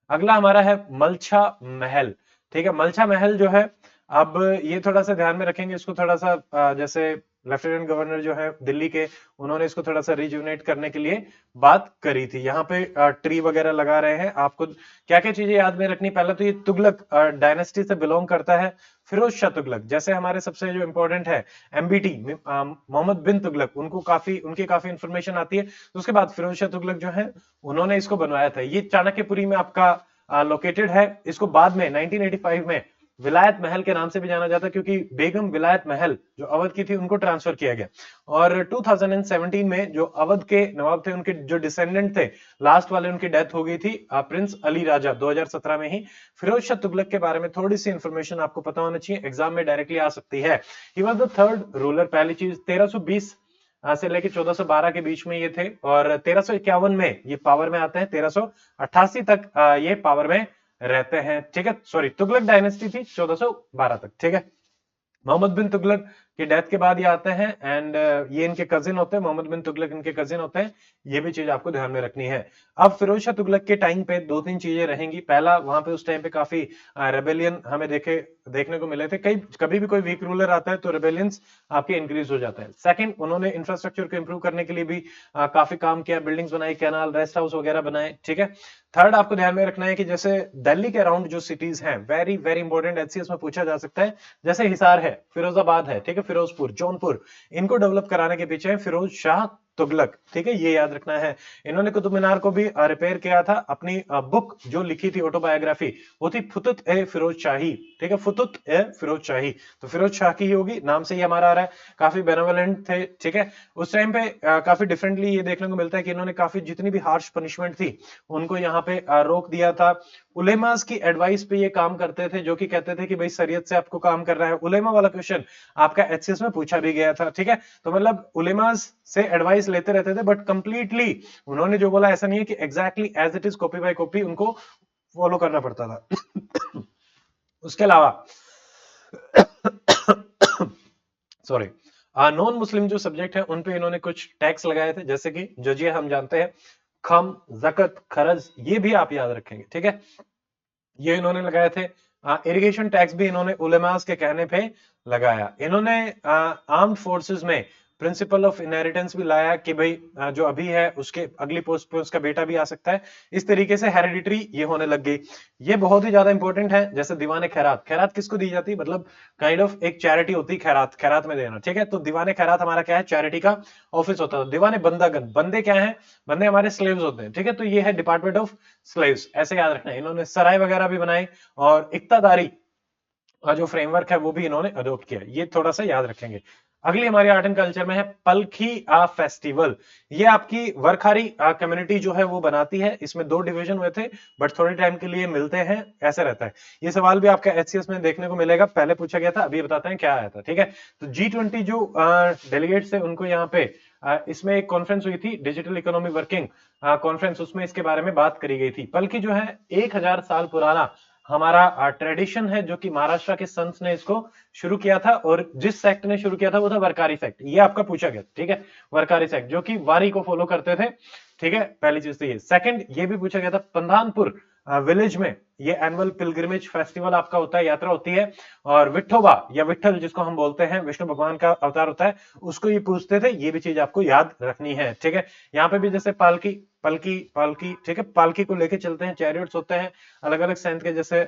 अगला हमारा है मलछा महल, ठीक है। मलछा महल जो है, अब ये थोड़ा सा ध्यान में रखेंगे इसको, थोड़ा सा जैसे लेफ्टिनेंट गवर्नर जो है दिल्ली के, उन्होंने इसको थोड़ा सा रिजुनेट करने के लिए बात करी थी। यहाँ पे ट्री वगैरह लगा रहे हैं। आपको क्या क्या चीजें याद में रखनी, पहले तो ये तुगलक डायनेस्टी से बिलोंग करता है। फिरोज शाह तुगलक जैसे हमारे सबसे जो इंपॉर्टेंट है एमबीटी मोहम्मद बिन तुगलक, उनकी काफी इंफॉर्मेशन आती है। तो उसके बाद फिरोज शाह तुगलक जो है उन्होंने इसको बनवाया था। ये चाणक्यपुरी में आपका लोकेटेड है। इसको बाद में 1985 में विलायत महल के नाम से भी जाना जाता है, क्योंकि बेगम विलायत महल जो अवध की थी उनको ट्रांसफर किया गया। और 2017 में जो अवध के नवाब थे, उनके जो डिसेंडेंट थे, लास्ट वाले उनकी डेथ हो गई थी प्रिंस अली राजा 2017 में ही। फिरोज शाह तुगलक के बारे में थोड़ी सी इंफॉर्मेशन आपको पता होना चाहिए, एग्जाम में डायरेक्टली आ सकती है। He was the third ruler. पहली चीज 1320 से लेके 1412 के बीच में ये थे, और 1351 में ये पावर में आते हैं, 1388 तक ये पावर में रहते हैं, ठीक है। सॉरी, तुगलक डायनेस्टी थी 1412 तक, ठीक है। मोहम्मद बिन तुगलक की डेथ के बाद ये आते हैं, एंड ये इनके कजिन होते हैं, मोहम्मद बिन तुगलक इनके कजिन होते हैं। ये भी चीज आपको ध्यान में रखनी है। अब फिरोज शाह तुगलक के टाइम पे 2-3 चीजें रहेंगी। पहला, वहां पे उस टाइम पे काफी रेबेलियन हमें देखने को मिले थे। कभी भी कोई वीक रूलर आता है तो रेबेलियंस आपके इंक्रीज हो जाता है। सेकंड, उन्होंने इंफ्रास्ट्रक्चर को इंप्रूव करने के लिए भी काफी काम किया, बिल्डिंग्स बनाई, कैनाल, रेस्ट हाउस वगैरह बनाए, ठीक है। थर्ड, आपको ध्यान में रखना है कि जैसे दिल्ली के अराउंड जो सिटीज हैं, वेरी वेरी इंपॉर्टेंट, एचसीएस में पूछा जा सकता है, जैसे हिसार है, फिरोजाबाद है, ठीक है, फिरोजपुर, जौनपुर, इनको डेवलप कराने के पीछे फिरोज शाह तुगलक, ठीक है, ये याद रखना है। इन्होंने कुतुब मीनार को भी रिपेयर किया था। अपनी बुक जो लिखी थी, ऑटोबायोग्राफी, वो थी फुतुत ए फिरोज शाही, ठीक है, फुतुत ए फिरोज शाही, तो फिरोज शाह की ही होगी, नाम से ही हमारा आ रहा है। काफी बेनेवोलेंट थे, ठीक है। उस टाइम पे काफी डिफरेंटली ये देखने को मिलता है कि इन्होंने काफी जितनी भी हार्श पनिशमेंट थी उनको यहाँ पे रोक दिया था। उलेमास की एडवाइस पे ये काम करते थे, जो कि कहते थे कि भाई शरीयत से आपको काम कर रहा है। उलेमा वाला क्वेश्चन आपका एचसीएस में पूछा भी गया था, ठीक है। तो मतलब उलेमास से एडवाइस लेते रहते थे, बट कंप्लीटली उन्होंने जो बोला ऐसा नहीं है कि exactly as it is copy by copy उनको फॉलो करना पड़ता था। उसके अलावा सॉरी, नॉन मुस्लिम जो सब्जेक्ट है उन पे इन्होंने कुछ टैक्स लगाए थे, जैसे कि जजिया हम जानते हैं, खम, जकत, खरज, ये भी आप याद रखेंगे, ठीक है, ये इन्होंने लगाए थे। इरिगेशन टैक्स भी इन्होंने उलेमास के कहने पे लगाया। इन्होंने आर्म्ड फोर्सेस में प्रिंसिपल ऑफ इनहेरिटेंस भी लाया, कि भाई जो अभी है उसके अगली पोस्ट पे उसका बेटा भी आ सकता है। इस तरीके से हेरिडिटरी ये होने लग गई। ये बहुत ही ज्यादा इंपॉर्टेंट है। जैसे दीवाने खैरात, खैरात किसको दी जाती है, मतलब काइंड ऑफ एक चैरिटी होती है खैरात, खैरात में देना, ठीक है। तो दीवाने खैरात हमारा क्या है, चैरिटी का ऑफिस होता है। दीवाने बंदागन, बंदे क्या है, बंदे हमारे स्लेव्स होते हैं, ठीक है। तो ये है डिपार्टमेंट ऑफ स्लेव्स, ऐसे याद रखना है। इन्होंने सराय वगैरह भी बनाए, और इक्तादारी जो फ्रेमवर्क है वो भी इन्होंने अडॉप्ट किया, ये थोड़ा सा याद रखेंगे। अगली हमारी आर्ट एंड कल्चर में है पलखी फेस्टिवल। ये आपकी वरखारी कम्युनिटी जो है वो बनाती है। इसमें 2 डिवीजन हुए थे, बट थोड़े टाइम के लिए मिलते हैं, ऐसा रहता है। ये सवाल भी आपका एचसीएस में देखने को मिलेगा, पहले पूछा गया था, अभी बताते हैं क्या आया था, ठीक है। तो G20 जो डेलीगेट्स थे उनको यहाँ पे इसमें एक कॉन्फ्रेंस हुई थी, डिजिटल इकोनॉमी वर्किंग कॉन्फ्रेंस, उसमें इसके बारे में बात करी गई थी। पलखी जो है 1000 साल पुराना हमारा ट्रेडिशन है, जो कि महाराष्ट्र के संत ने इसको शुरू किया था, और जिस सेक्ट ने शुरू किया था वो था वरकारी सेक्ट। ये आपका पूछा गया, ठीक है, वरकारी सेक्ट जो कि वारी को फॉलो करते थे, ठीक है। पहली चीज तो ये। सेकंड, ये भी पूछा गया था, पंधानपुर विलेज में ये एनुअल पिलग्रिमेज फेस्टिवल आपका होता है, यात्रा होती है। और विठोबा या विठल जिसको हम बोलते हैं, विष्णु भगवान का अवतार होता है, उसको ये पूजते थे। ये भी चीज आपको याद रखनी है, ठीक है। यहाँ पे भी जैसे पालकी पालकी पालकी, ठीक है, पालकी को लेके चलते हैं, चैरियट्स होते हैं अलग अलग संत के, जैसे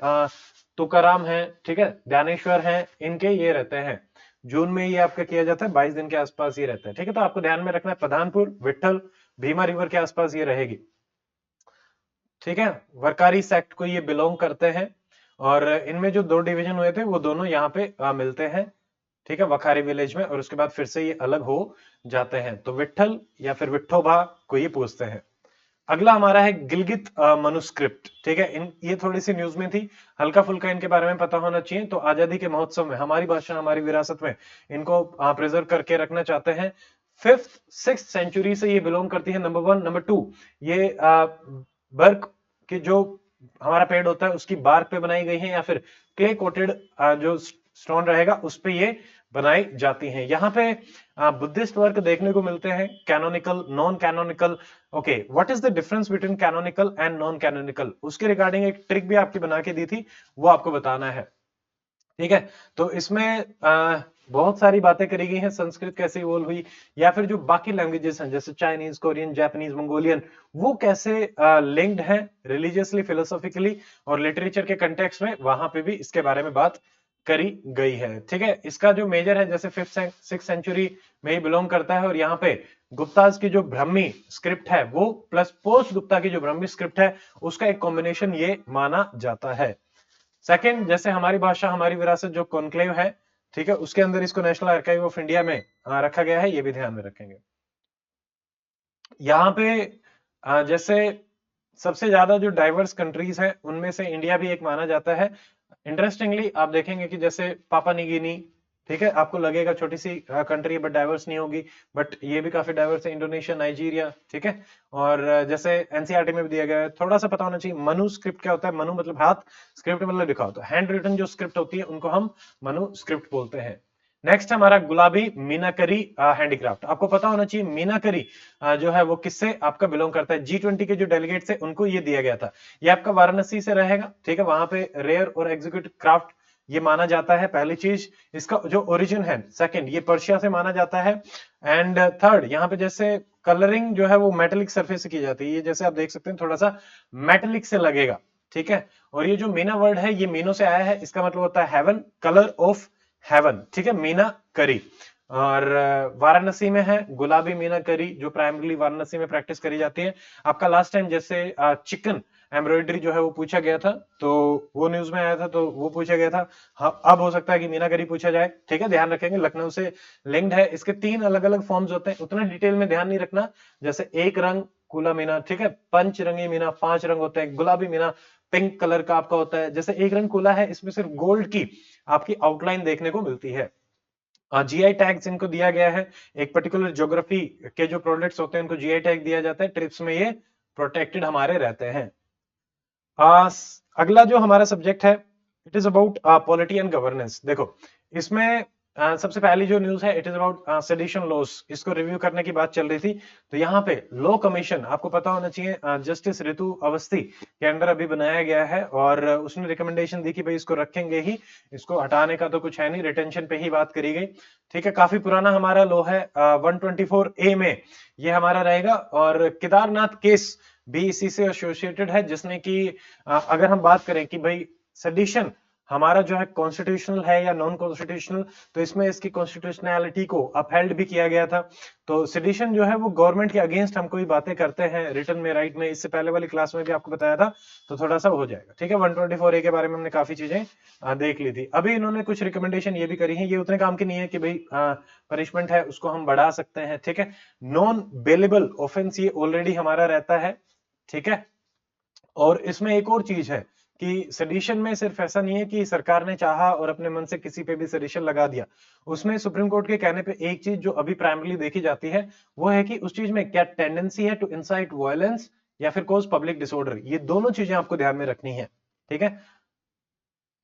तुकाराम है, ठीक है, ज्ञानेश्वर है, इनके ये रहते हैं। जून में ये आपका किया जाता है, 22 दिन के आसपास ये रहता है, ठीक है। तो आपको ध्यान में रखना है, प्रधानपुर विठल भीमा रिवर के आसपास ये रहेगी, ठीक है। वरकारी सेक्ट को ये बिलोंग करते हैं, और इनमें जो 2 डिवीजन हुए थे वो दोनों यहाँ पे मिलते हैं, ठीक है, वखारी विलेज में, और उसके बाद फिर से ये अलग हो जाते हैं। तो विठल या फिर विठोबा को ये पूछते हैं। अगला हमारा है गिलगित मनुस्क्रिप्ट, ठीक है। ये थोड़ी सी न्यूज में थी, हल्का फुल्का इनके बारे में पता होना चाहिए। तो आजादी के महोत्सव में हमारी भाषा हमारी विरासत में इनको प्रिजर्व करके रखना चाहते हैं। 5th 6th सेंचुरी से ये बिलोंग करती है। नंबर 1, नंबर 2, ये बर्क के जो हमारा पेड़ होता है उसकी बार्क पे बनाई गई है, या फिर क्ले कोटेड जो स्टोन रहेगा उस पे ये बनाई जाती हैं। यहाँ पे बुद्धिस्ट वर्क देखने को मिलते हैं, canonical, non canonical. Okay, what is the difference between canonical and non canonical, उसके रिगार्डिंग एक ट्रिक भी आपकी बना के दी थी, वो आपको बताना है, ठीक है। तो इसमें बहुत सारी बातें करी गई हैं, संस्कृत कैसे इवॉल्व हुई, या फिर जो बाकी लैंग्वेजेस हैं जैसे चाइनीज, कोरियन, जापानीज, मंगोलियन, वो कैसे लिंक्ड हैं रिलीजियसली, फिलोसॉफिकली और लिटरेचर के कंटेक्स्ट में, वहां पे भी इसके बारे में बात करी गई है, ठीक है। इसका जो मेजर है, जैसे 5th 6th सेंचुरी में ही बिलोंग करता है, और यहाँ पे गुप्ताज की जो ब्राह्मी स्क्रिप्ट है वो प्लस पोस्ट गुप्ता की जो ब्राह्मी स्क्रिप्ट है उसका एक कॉम्बिनेशन ये माना जाता है। सेकंड, जैसे हमारी भाषा हमारी विरासत जो कॉन्क्लेव है, ठीक है, उसके अंदर इसको नेशनल आर्काइव ऑफ इंडिया में रखा गया है, ये भी ध्यान में रखेंगे। यहाँ पे जैसे सबसे ज्यादा जो डाइवर्स कंट्रीज है उनमें से इंडिया भी एक माना जाता है। इंटरेस्टिंगली आप देखेंगे कि जैसे पापा न्यू गिनी, ठीक है, आपको लगेगा छोटी सी कंट्री है बट डाइवर्स नहीं होगी, बट ये भी काफी डाइवर्स है। इंडोनेशिया, नाइजीरिया, ठीक है। और जैसे एनसीईआरटी में भी दिया गया है, थोड़ा सा पता होना चाहिए, मनु स्क्रिप्ट क्या होता है। मनु मतलब हाथ, स्क्रिप्ट मतलब लिखा होता है, हैंड रिटन जो स्क्रिप्ट होती है उनको हम मनु स्क्रिप्ट बोलते हैं। नेक्स्ट हमारा गुलाबी मीनाकरी हैंडीक्राफ्ट। आपको पता होना चाहिए मीनाकरी जो है वो किससे आपका बिलोंग करता है। G20 के जो डेलीगेट्स है उनको ये दिया गया था। ये आपका वाराणसी से रहेगा, ठीक है, वहां पे रेयर और एग्जीक्यूटिव क्राफ्ट ये माना जाता है, पहली चीज। इसका जो ओरिजिन है, सेकंड, ये पर्शिया से माना जाता है। एंड थर्ड, यहाँ पे जैसे कलरिंग जो है वो मेटेलिक सरफेस से की जाती है, ये जैसे आप देख सकते हैं थोड़ा सा मेटेलिक से लगेगा, ठीक है। और ये जो मीना वर्ड है ये मीनो से आया है, इसका मतलब होता है हेवन, कलर ऑफ हेवन, ठीक है, मीना करी। और वाराणसी में है गुलाबी मीना करी, जो प्राइमरीली वाराणसी में प्रैक्टिस करी जाती है। आपका लास्ट टाइम जैसे चिकन एम्ब्रॉयडरी जो है वो पूछा गया था, तो वो न्यूज में आया था, तो वो पूछा गया था। हाँ, अब हो सकता है कि मीना करी पूछा जाए, ठीक है, ध्यान रखेंगे, लखनऊ से लिंक्ड है। इसके 3 अलग अलग फॉर्म्स होते हैं, उतना डिटेल में ध्यान नहीं रखना। जैसे एक रंग कुला मीना, ठीक है, पंचरंगी मीना, 5 रंग होते हैं। गुलाबी मीना पिंक कलर का आपका होता है। जैसे एक रंग कुला है, इसमें सिर्फ गोल्ड की आपकी आउटलाइन देखने को मिलती है। जीआई टैग्स इनको दिया गया है, एक पर्टिकुलर ज्योग्राफी के जो प्रोडक्ट्स होते हैं उनको जीआई टैग दिया जाता है, ट्रिप्स में ये प्रोटेक्टेड हमारे रहते हैं। अगला जो हमारा सब्जेक्ट है, it is about polity and governance. देखो इसमें सबसे पहली जो न्यूज है, it is about sedition loss, इसको रिव्यू करने की बात चल रही थी। तो यहाँ पे लॉ कमीशन आपको पता होना चाहिए, जस्टिस ऋतु अवस्थी के अंडर अभी बनाया गया है, और उसने रिकमेंडेशन दी कि भाई इसको रखेंगे ही, इसको हटाने का तो कुछ है नहीं, रिटेंशन पे ही बात करी गई, ठीक है। काफी पुराना हमारा लॉ है, 124A में ये हमारा रहेगा। और केदारनाथ केस भी इसी से एसोसिएटेड है, जिसने कि अगर हम बात करें कि भाई सेडिशन हमारा जो है कॉन्स्टिट्यूशनल है या नॉन कॉन्स्टिट्यूशनल, तो इसमें इसकी कॉन्स्टिट्यूशनैलिटी को अपहेल्ड भी किया गया था। तो सेडिशन जो है वो गवर्नमेंट के अगेंस्ट हम कोई बातें करते हैं रिटर्न में, राइट में, इससे पहले वाली क्लास में भी आपको बताया था, तो थोड़ा सा हो जाएगा, ठीक है। 124A के बारे में हमने काफी चीजें देख ली थी। अभी इन्होंने कुछ रिकमेंडेशन ये भी करी है, ये उतने काम की नहीं है कि भाई पनिशमेंट है उसको हम बढ़ा सकते हैं, ठीक है। नॉन बेलेबल ऑफेंस ये ऑलरेडी हमारा रहता है, ठीक है। और इसमें एक और चीज है कि सेडिशन में सिर्फ ऐसा नहीं है कि सरकार ने चाहा और अपने मन से किसी पे भी सेडिशन लगा दिया। उसमें सुप्रीम कोर्ट के कहने पे एक चीज जो अभी प्राइमरली देखी जाती है वो है कि उस चीज में क्या टेंडेंसी है टू इंसाइट वायलेंस या फिर कोज पब्लिक डिसऑर्डर, ये दोनों चीजें आपको ध्यान में रखनी है, ठीक है।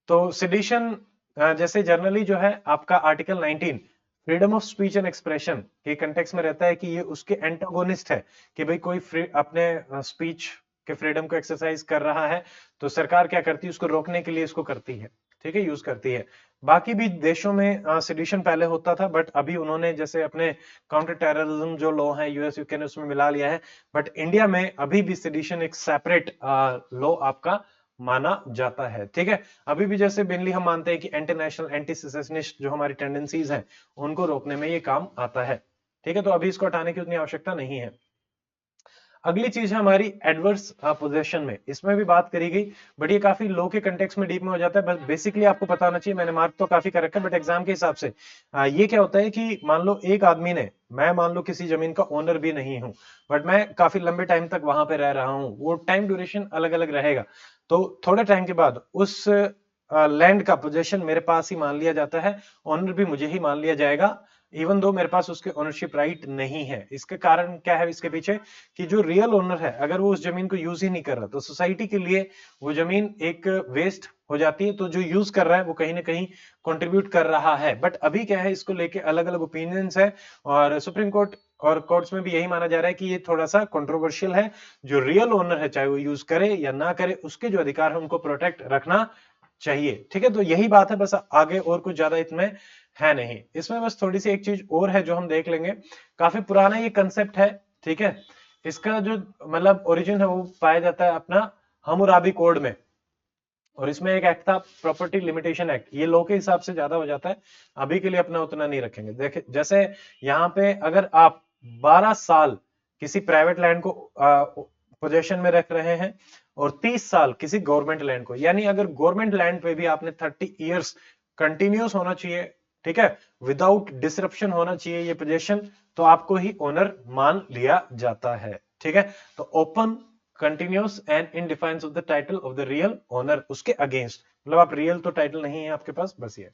तो सेडिशन जैसे जनरली जो है आपका article 19 freedom of speech and expression के कंटेक्स्ट में रहता है कि ये उसके एंटागोनिस्ट है, कि भाई कोई अपने स्पीच के फ्रीडम को एक्सरसाइज कर रहा है तो सरकार क्या करती है, उसको रोकने के लिए इसको करती है, ठीक है, यूज करती है। बाकी भी देशों में सेडिशन पहले होता था, बट अभी उन्होंने जैसे अपने काउंटर टेररिज्म जो लॉ है यूएस यूके ने उसमें मिला लिया है, बट इंडिया में अभी भी सेडिशन एक सेपरेट लॉ आपका माना जाता है, ठीक है। अभी भी जैसे मेनली हम मानते हैं कि एंटी नेशनल एंटी सेसेशनिस्ट जो हमारी टेंडेंसीज हैं उनको रोकने में ये काम आता है, ठीक है। तो अभी इसको हटाने की उतनी आवश्यकता नहीं है। अगली चीज है हमारी एडवर्स पोजीशन में, इसमें भी बात करी गई, बट ये काफी लो के कंटेक्स्ट में डीप में हो जाता है। बस बेसिकली आपको पता होना चाहिए, मैंने मार्क तो काफी कर रखा है बट एग्जाम के हिसाब से ये क्या होता है कि मान लो एक आदमी ने, मैं मान लो किसी जमीन का ओनर भी नहीं हूं बट मैं काफी लंबे टाइम तक वहां पे रह रहा हूं, वो टाइम ड्यूरेशन अलग अलग रहेगा, तो थोड़े टाइम के बाद उस लैंड का पोजेशन मेरे पास ही मान लिया जाता है, ओनर भी मुझे ही मान लिया जाएगा, इवन दो मेरे पास उसके ओनरशिप राइट नहीं है। इसके कारण क्या है इसके पीछे, कि जो रियल ओनर है अगर वो उस जमीन को यूज ही नहीं कर रहा तो सोसाइटी के लिए वो जमीन एक वेस्ट हो जाती है, तो जो यूज कर रहा है वो कहीं ना कहीं कंट्रीब्यूट कर रहा है। बट अभी क्या है, इसको लेके अलग अलग ओपिनियंस है और सुप्रीम कोर्ट और कोर्ट्स में भी यही माना जा रहा है कि ये थोड़ा सा कंट्रोवर्शियल है। जो रियल ओनर है चाहे वो यूज करे या ना करे, उसके जो अधिकार है उनको प्रोटेक्ट रखना चाहिए, ठीक है। तो यही बात है, बस आगे और कुछ ज्यादा इसमें है नहीं। इसमें बस थोड़ी सी एक चीज और है जो हम देख लेंगे, काफी पुराना ये कंसेप्ट है, ठीक है। इसका जो मतलब ओरिजिन है वो पाया जाता है अपना हमुराबी कोड में, और इसमें एक एक्ट था प्रॉपर्टी लिमिटेशन एक्ट, ये लॉ के हिसाब से ज्यादा हो जाता है, अभी के लिए अपना उतना नहीं रखेंगे। देखे जैसे यहाँ पे अगर आप 12 साल किसी प्राइवेट लैंड को पोजेशन में रख रहे हैं और 30 साल किसी गवर्नमेंट लैंड को, यानी अगर गवर्नमेंट लैंड पे भी आपने 30 इयर्स कंटिन्यूस होना चाहिए, ठीक है, विदाउट डिसरप्शन होना चाहिए ये पोजेशन, तो आपको ही ओनर मान लिया जाता है, ठीक है। तो open continuous and in defines of the title of the real owner, उसके अगेंस्ट, मतलब आप रियल तो टाइटल नहीं है आपके पास, बस ये,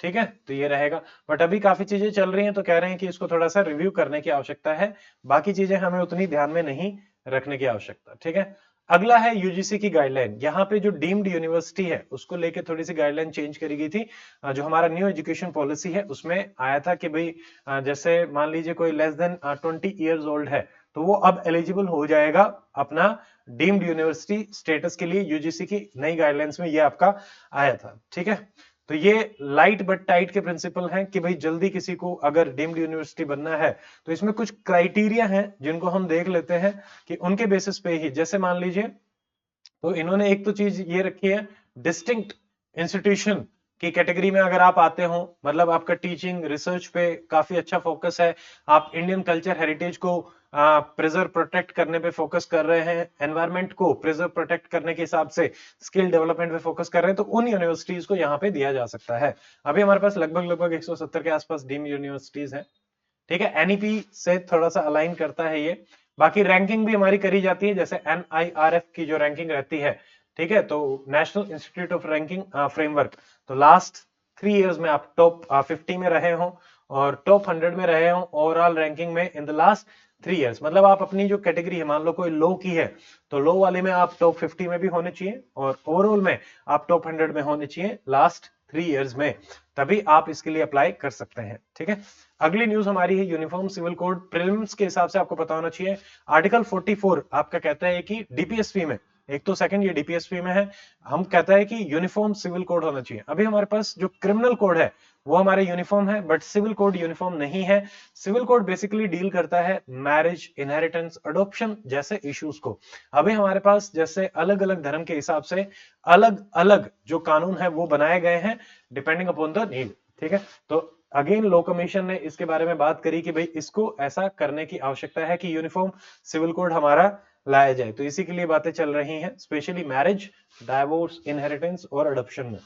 ठीक है। तो ये रहेगा, बट अभी काफी चीजें चल रही हैं तो कह रहे हैं कि इसको थोड़ा सा रिव्यू करने की आवश्यकता है, बाकी चीजें हमें उतनी ध्यान में नहीं रखने की आवश्यकता, ठीक है। अगला है यूजीसी की गाइडलाइन, यहाँ पे जो डीम्ड यूनिवर्सिटी है उसको लेके थोड़ी सी गाइडलाइन चेंज करी गई थी। जो हमारा न्यू एजुकेशन पॉलिसी है उसमें आया था कि भाई जैसे मान लीजिए कोई लेस देन 20 ईयर्स ओल्ड है तो वो अब एलिजिबल हो जाएगा अपना डीम्ड यूनिवर्सिटी स्टेटस के लिए, यूजीसी की नई गाइडलाइंस में ये आपका आया था, ठीक है। तो ये लाइट बट टाइट के प्रिंसिपल हैं कि भाई जल्दी किसी को अगर डीम्ड यूनिवर्सिटी बनना है तो इसमें कुछ क्राइटेरिया हैं जिनको हम देख लेते हैं कि उनके बेसिस पे ही, जैसे मान लीजिए, तो इन्होंने एक तो चीज ये रखी है, डिस्टिंक्ट इंस्टीट्यूशन की कैटेगरी में अगर आप आते हो, मतलब आपका टीचिंग रिसर्च पे काफी अच्छा फोकस है, आप इंडियन कल्चर हेरिटेज को प्रिजर्व प्रोटेक्ट करने पे फोकस कर रहे हैं, एनवायरमेंट को प्रिजर्व प्रोटेक्ट करने के हिसाब से स्किल डेवलपमेंट पे फोकस कर रहे हैं, तो उन यूनिवर्सिटीज को यहाँ पे दिया जा सकता है। अभी हमारे पास लगभग 170 के आसपास डीम्ड यूनिवर्सिटीज हैं, ठीक है। एनईपी से थोड़ा सा अलाइन करता है ये। बाकी रैंकिंग भी हमारी करी जाती है, जैसे एनआईआरएफ की जो रैंकिंग रहती है, ठीक है, तो national institute of ranking framework, तो लास्ट 3 इयर्स में आप टॉप 50 में रहे हो और टॉप 100 में रहे हो ओवरऑल रैंकिंग में इन द लास्ट 3 इयर्स, मतलब आप अपनी जो कैटेगरी है, मान लो कोई लो की है तो लो वाले में आप टॉप 50 में भी होने चाहिए और ओवरऑल में आप टॉप 100 में होने चाहिए लास्ट 3 इयर्स में, तभी आप इसके लिए अप्लाई कर सकते हैं, ठीक है। अगली न्यूज हमारी है यूनिफॉर्म सिविल कोड, प्रीलिम्स के हिसाब से आपको पता होना चाहिए। आर्टिकल 44 आपका कहता है कि डीपीएसपी में, एक तो सेकंड ये डीपीएसपी में है, हम कहता है कि यूनिफॉर्म सिविल कोड होना चाहिए। अभी हमारे पास जो क्रिमिनल कोड है वो हमारे यूनिफॉर्म है, बट सिविल कोड यूनिफॉर्म नहीं है। सिविल कोड बेसिकली डील करता है मैरिज, इनहेरिटेंस, अडॉप्शन जैसे इश्यूज को। अभी हमारे पास जैसे अलग अलग धर्म के हिसाब से अलग अलग जो कानून है वो बनाए गए हैं डिपेंडिंग अपॉन द नीड, ठीक है। तो अगेन लॉ कमीशन ने इसके बारे में बात करी कि भाई इसको ऐसा करने की आवश्यकता है कि यूनिफॉर्म सिविल कोड हमारा लाया जाए, तो इसी के लिए बातें चल रही हैं, स्पेशली मैरिज, डाइवोर्स, इनहेरिटेंस और अडॉप्शन में,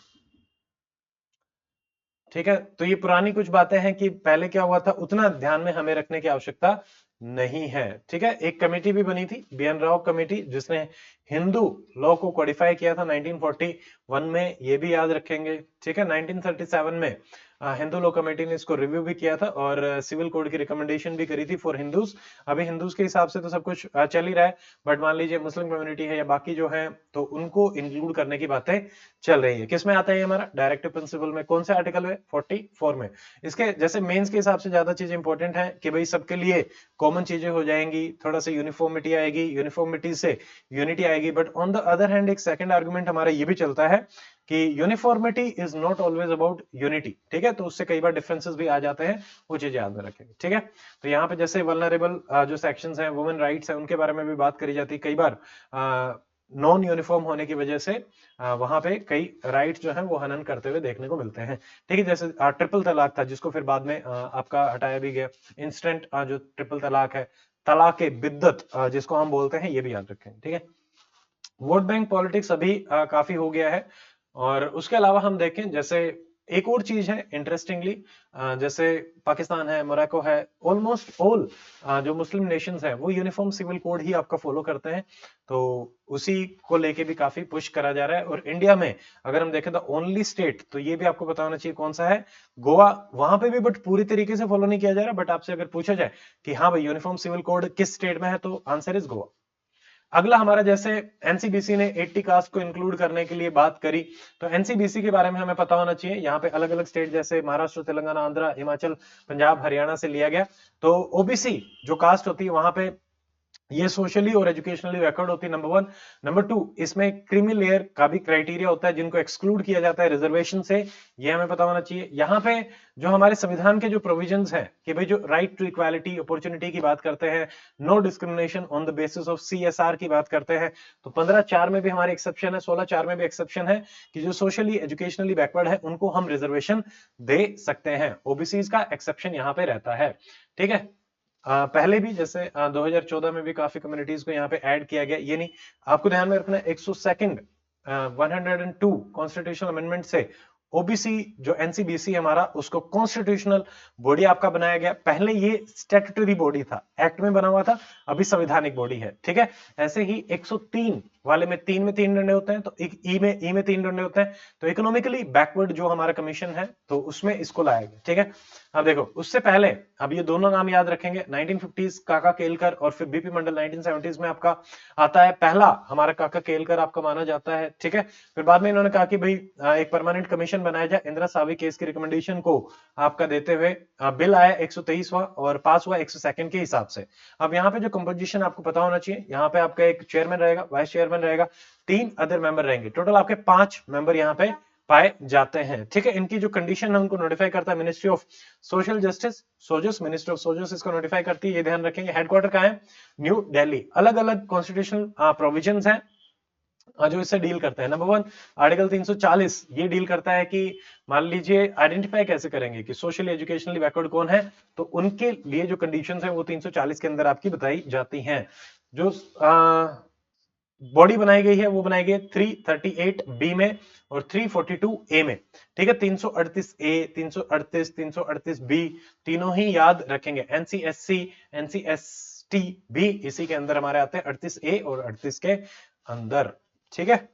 ठीक है। तो ये पुरानी कुछ बातें हैं कि पहले क्या हुआ था उतना ध्यान में हमें रखने की आवश्यकता नहीं है, ठीक है। एक कमेटी भी बनी थी, बीएन राव कमेटी, जिसने हिंदू लॉ को कोडिफाई किया था 1941 में, ये भी याद रखेंगे, ठीक है। 1937 में हिंदू लॉ कमेटी ने इसको रिव्यू भी किया था और सिविल कोड की रिकमेंडेशन भी करी थी फॉर हिंदूज। अभी हिंदूज के हिसाब से तो सब कुछ चल ही रहा है, बट मान लीजिए मुस्लिम कम्युनिटी है या बाकी जो है तो उनको इंक्लूड करने की बातें चल रही है। किसमें आता है हमारा डायरेक्टिव प्रिंसिपल में, कौन से आर्टिकल में, 44 में। इसके जैसे मेंस के हिसाब से ज्यादा चीज इंपॉर्टेंट है कि भाई सबके लिए कॉमन चीजें हो जाएंगी, थोड़ा सा यूनिफॉर्मिटी आएगी, यूनिफॉर्मिटी से यूनिटी आएगी। But on the other hand एक सेकंड आर्गुमेंट हमारा ये भी चलता है कि uniformity is not always about unity, ठीक है, तो उससे कई बार डिफरेंसेस भी आ जाते हैं, वो चीजें याद में रखेंगे, ठीक है। तो यहाँ पे जैसे वल्नरेबल जो सेक्शंस हैं, वुमेन राइट्स है, उनके बारे में भी बात करी जाती है। कई बार नॉन यूनिफॉर्म होने की वजह से वहां पे कई राइट्स जो हैं वो हनन करते हुए देखने को मिलते हैं, ठीक है। जैसे ट्रिपल तलाक था, जिसको फिर बाद में आपका हटाया भी गया। इंस्टेंट जो ट्रिपल तलाक है, तलाक बिद्दत जिसको हम बोलते हैं, ये भी याद रखें, ठीक है। वोट बैंक पॉलिटिक्स अभी काफी हो गया है। और उसके अलावा हम देखें, जैसे एक और चीज है इंटरेस्टिंगली, जैसे पाकिस्तान है, मोरक्को है, ऑलमोस्ट ऑल जो मुस्लिम नेशंस हैं वो यूनिफॉर्म सिविल कोड ही आपका फॉलो करते हैं, तो उसी को लेके भी काफी पुश करा जा रहा है। और इंडिया में अगर हम देखें तो ओनली स्टेट, तो ये भी आपको पता होना चाहिए कौन सा है, गोवा। वहां पे भी बट पूरी तरीके से फॉलो नहीं किया जा रहा, बट आपसे अगर पूछा जाए कि हाँ भाई यूनिफॉर्म सिविल कोड किस स्टेट में है, तो आंसर इज गोवा। अगला हमारा, जैसे एनसीबीसी ने 80 कास्ट को इंक्लूड करने के लिए बात करी, तो एनसीबीसी के बारे में हमें पता होना चाहिए। यहाँ पे अलग अलग स्टेट जैसे महाराष्ट्र, तेलंगाना, आंध्र, हिमाचल, पंजाब, हरियाणा से लिया गया। तो ओबीसी जो कास्ट होती है वहां पे ये सोशली और एजुकेशनली बैकवर्ड होती है, नंबर 1। नंबर 2, इसमें क्रीमी लेयर का भी क्राइटेरिया होता है, जिनको एक्सक्लूड किया जाता है रिजर्वेशन से, ये हमें पता होना चाहिए। यहाँ पे जो हमारे संविधान के जो प्रोविजंस हैं कि भाई जो राइट टू इक्वालिटी अपॉर्चुनिटी की बात करते हैं, no discrimination on the basis of CSR की बात करते हैं, तो 15(4) में भी हमारे एक्सेप्शन है, 16(4) में भी एक्सेप्शन है कि जो सोशली एजुकेशनली बैकवर्ड है उनको हम रिजर्वेशन दे सकते हैं। ओबीसी का एक्सेप्शन यहाँ पे रहता है, ठीक है। पहले भी जैसे 2014 में भी काफी कम्युनिटीज को यहाँ पे ऐड किया गया, ये नहीं, आपको ध्यान में रखना है 102 102 कॉन्स्टिट्यूशनल अमेंडमेंट से ओबीसी जो एनसीबीसी हमारा, उसको कॉन्स्टिट्यूशनल बॉडी आपका बनाया गया। पहले ये स्टैट्यूटरी बॉडी था, एक्ट में बना हुआ था, अभी संवैधानिक बॉडी है, ठीक है। ऐसे ही 103 वाले में 3 डंडे होते हैं, तो ई में 3 डंडे होते हैं। तो इकोनॉमिकली बैकवर्ड जो हमारा कमीशन है, तो उसमें इसको लाया गया, ठीक है। अब देखो, उससे पहले अब ये दोनों नाम याद रखेंगे, 1950s काका केलकर और फिर बीपी मंडल 1970s में आपका आता है। पहला हमारा काका केलकर आपका माना जाता है, ठीक है। फिर बाद में इन्होंने कहा कि भाई एक परमानेंट कमीशन बनाया जाए, इंदिरा सावी केस की रिकमेंडेशन को आपका देते हुए बिल आया 123वां और पास हुआ 102 के हिसाब से। अब यहाँ पे जो कंपोजिशन आपको पता होना चाहिए, यहाँ पे आपका एक चेयरमैन रहेगा, वाइस चेयरमैन रहेगा, 3 अदर मेंबर रहेंगे, टोटल आपके 5 मेंबर यहाँ पे पाए जाते हैं, ठीक है। इनकी जो कंडीशन है उनको नोटिफाई करता है मिनिस्ट्री ऑफ सोशल जस्टिस, सोजस, मिनिस्ट्री ऑफ सोजस इसको नोटिफाई करती है, ये ध्यान रखेंगे। हेडक्वार्टर कहाँ है? न्यू दिल्ली। अलग अलग कॉन्स्टिट्यूशनल प्रोविजंस हैं जो इससे डील करते हैं। नंबर 1, आर्टिकल 340 ये डील करता है कि मान लीजिए आइडेंटिफाई कैसे करेंगे कि सोशली एजुकेशनली बैकवर्ड कौन है, तो उनके लिए जो कंडीशंस हैं वो 340 के अंदर आपकी बताई जाती हैं। जो बॉडी बनाई गई है वो बनाई गई है 338 बी में और 342 ए में, ठीक है। 338 ए, 338, 338 बी, तीनों ही याद रखेंगे। एनसीएससी, एनसीएसटी भी इसी के अंदर हमारे आते हैं, 38 ए और 38 के अंदर, ठीक है।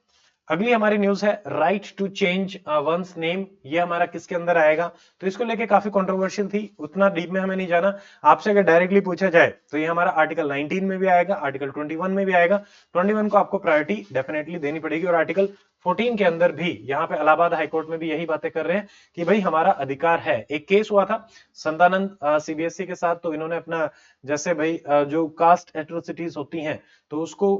अगली हमारी न्यूज है right to change one's name, ये हमारा किसके अंदर आएगा? तो इसको लेके काफी कंट्रोवर्शियल थी, उतना डीप में हमें नहीं जाना। आपसे अगर डायरेक्टली पूछा जाए तो ये हमारा आर्टिकल 19 में भी आएगा, आर्टिकल 21 में भी आएगा। 21 को आपको प्रायोरिटी डेफिनेटली देनी पड़ेगी, और आर्टिकल 14 के अंदर भी यहाँ पे इलाहाबाद हाईकोर्ट में भी यही बातें कर रहे हैं कि भाई हमारा अधिकार है। एक केस हुआ था संदानंद सीबीएसई के साथ, तो इन्होंने अपना जैसे भाई जो कास्ट एट्रोसिटीज होती हैं तो उसको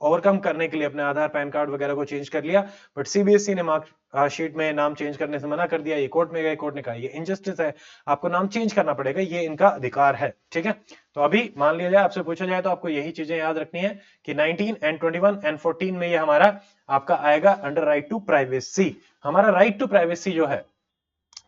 ओवरकम करने के लिए अपने आधार, पैन कार्ड वगैरह को चेंज कर लिया, बट सीबीएसई ने मार्क शीट में नाम चेंज करने से मना कर दिया। ये कोर्ट में गए, कोर्ट ने कहा ये इनजस्टिस है, आपको नाम चेंज करना पड़ेगा, ये इनका अधिकार है, ठीक है। तो अभी मान लिया जाए, आपसे पूछा जाए तो आपको यही चीजें याद रखनी है कि 19 एंड 21 एंड 14 में ये हमारा आपका आएगा अंडर राइट टू प्राइवेसी। हमारा राइट टू प्राइवेसी जो है,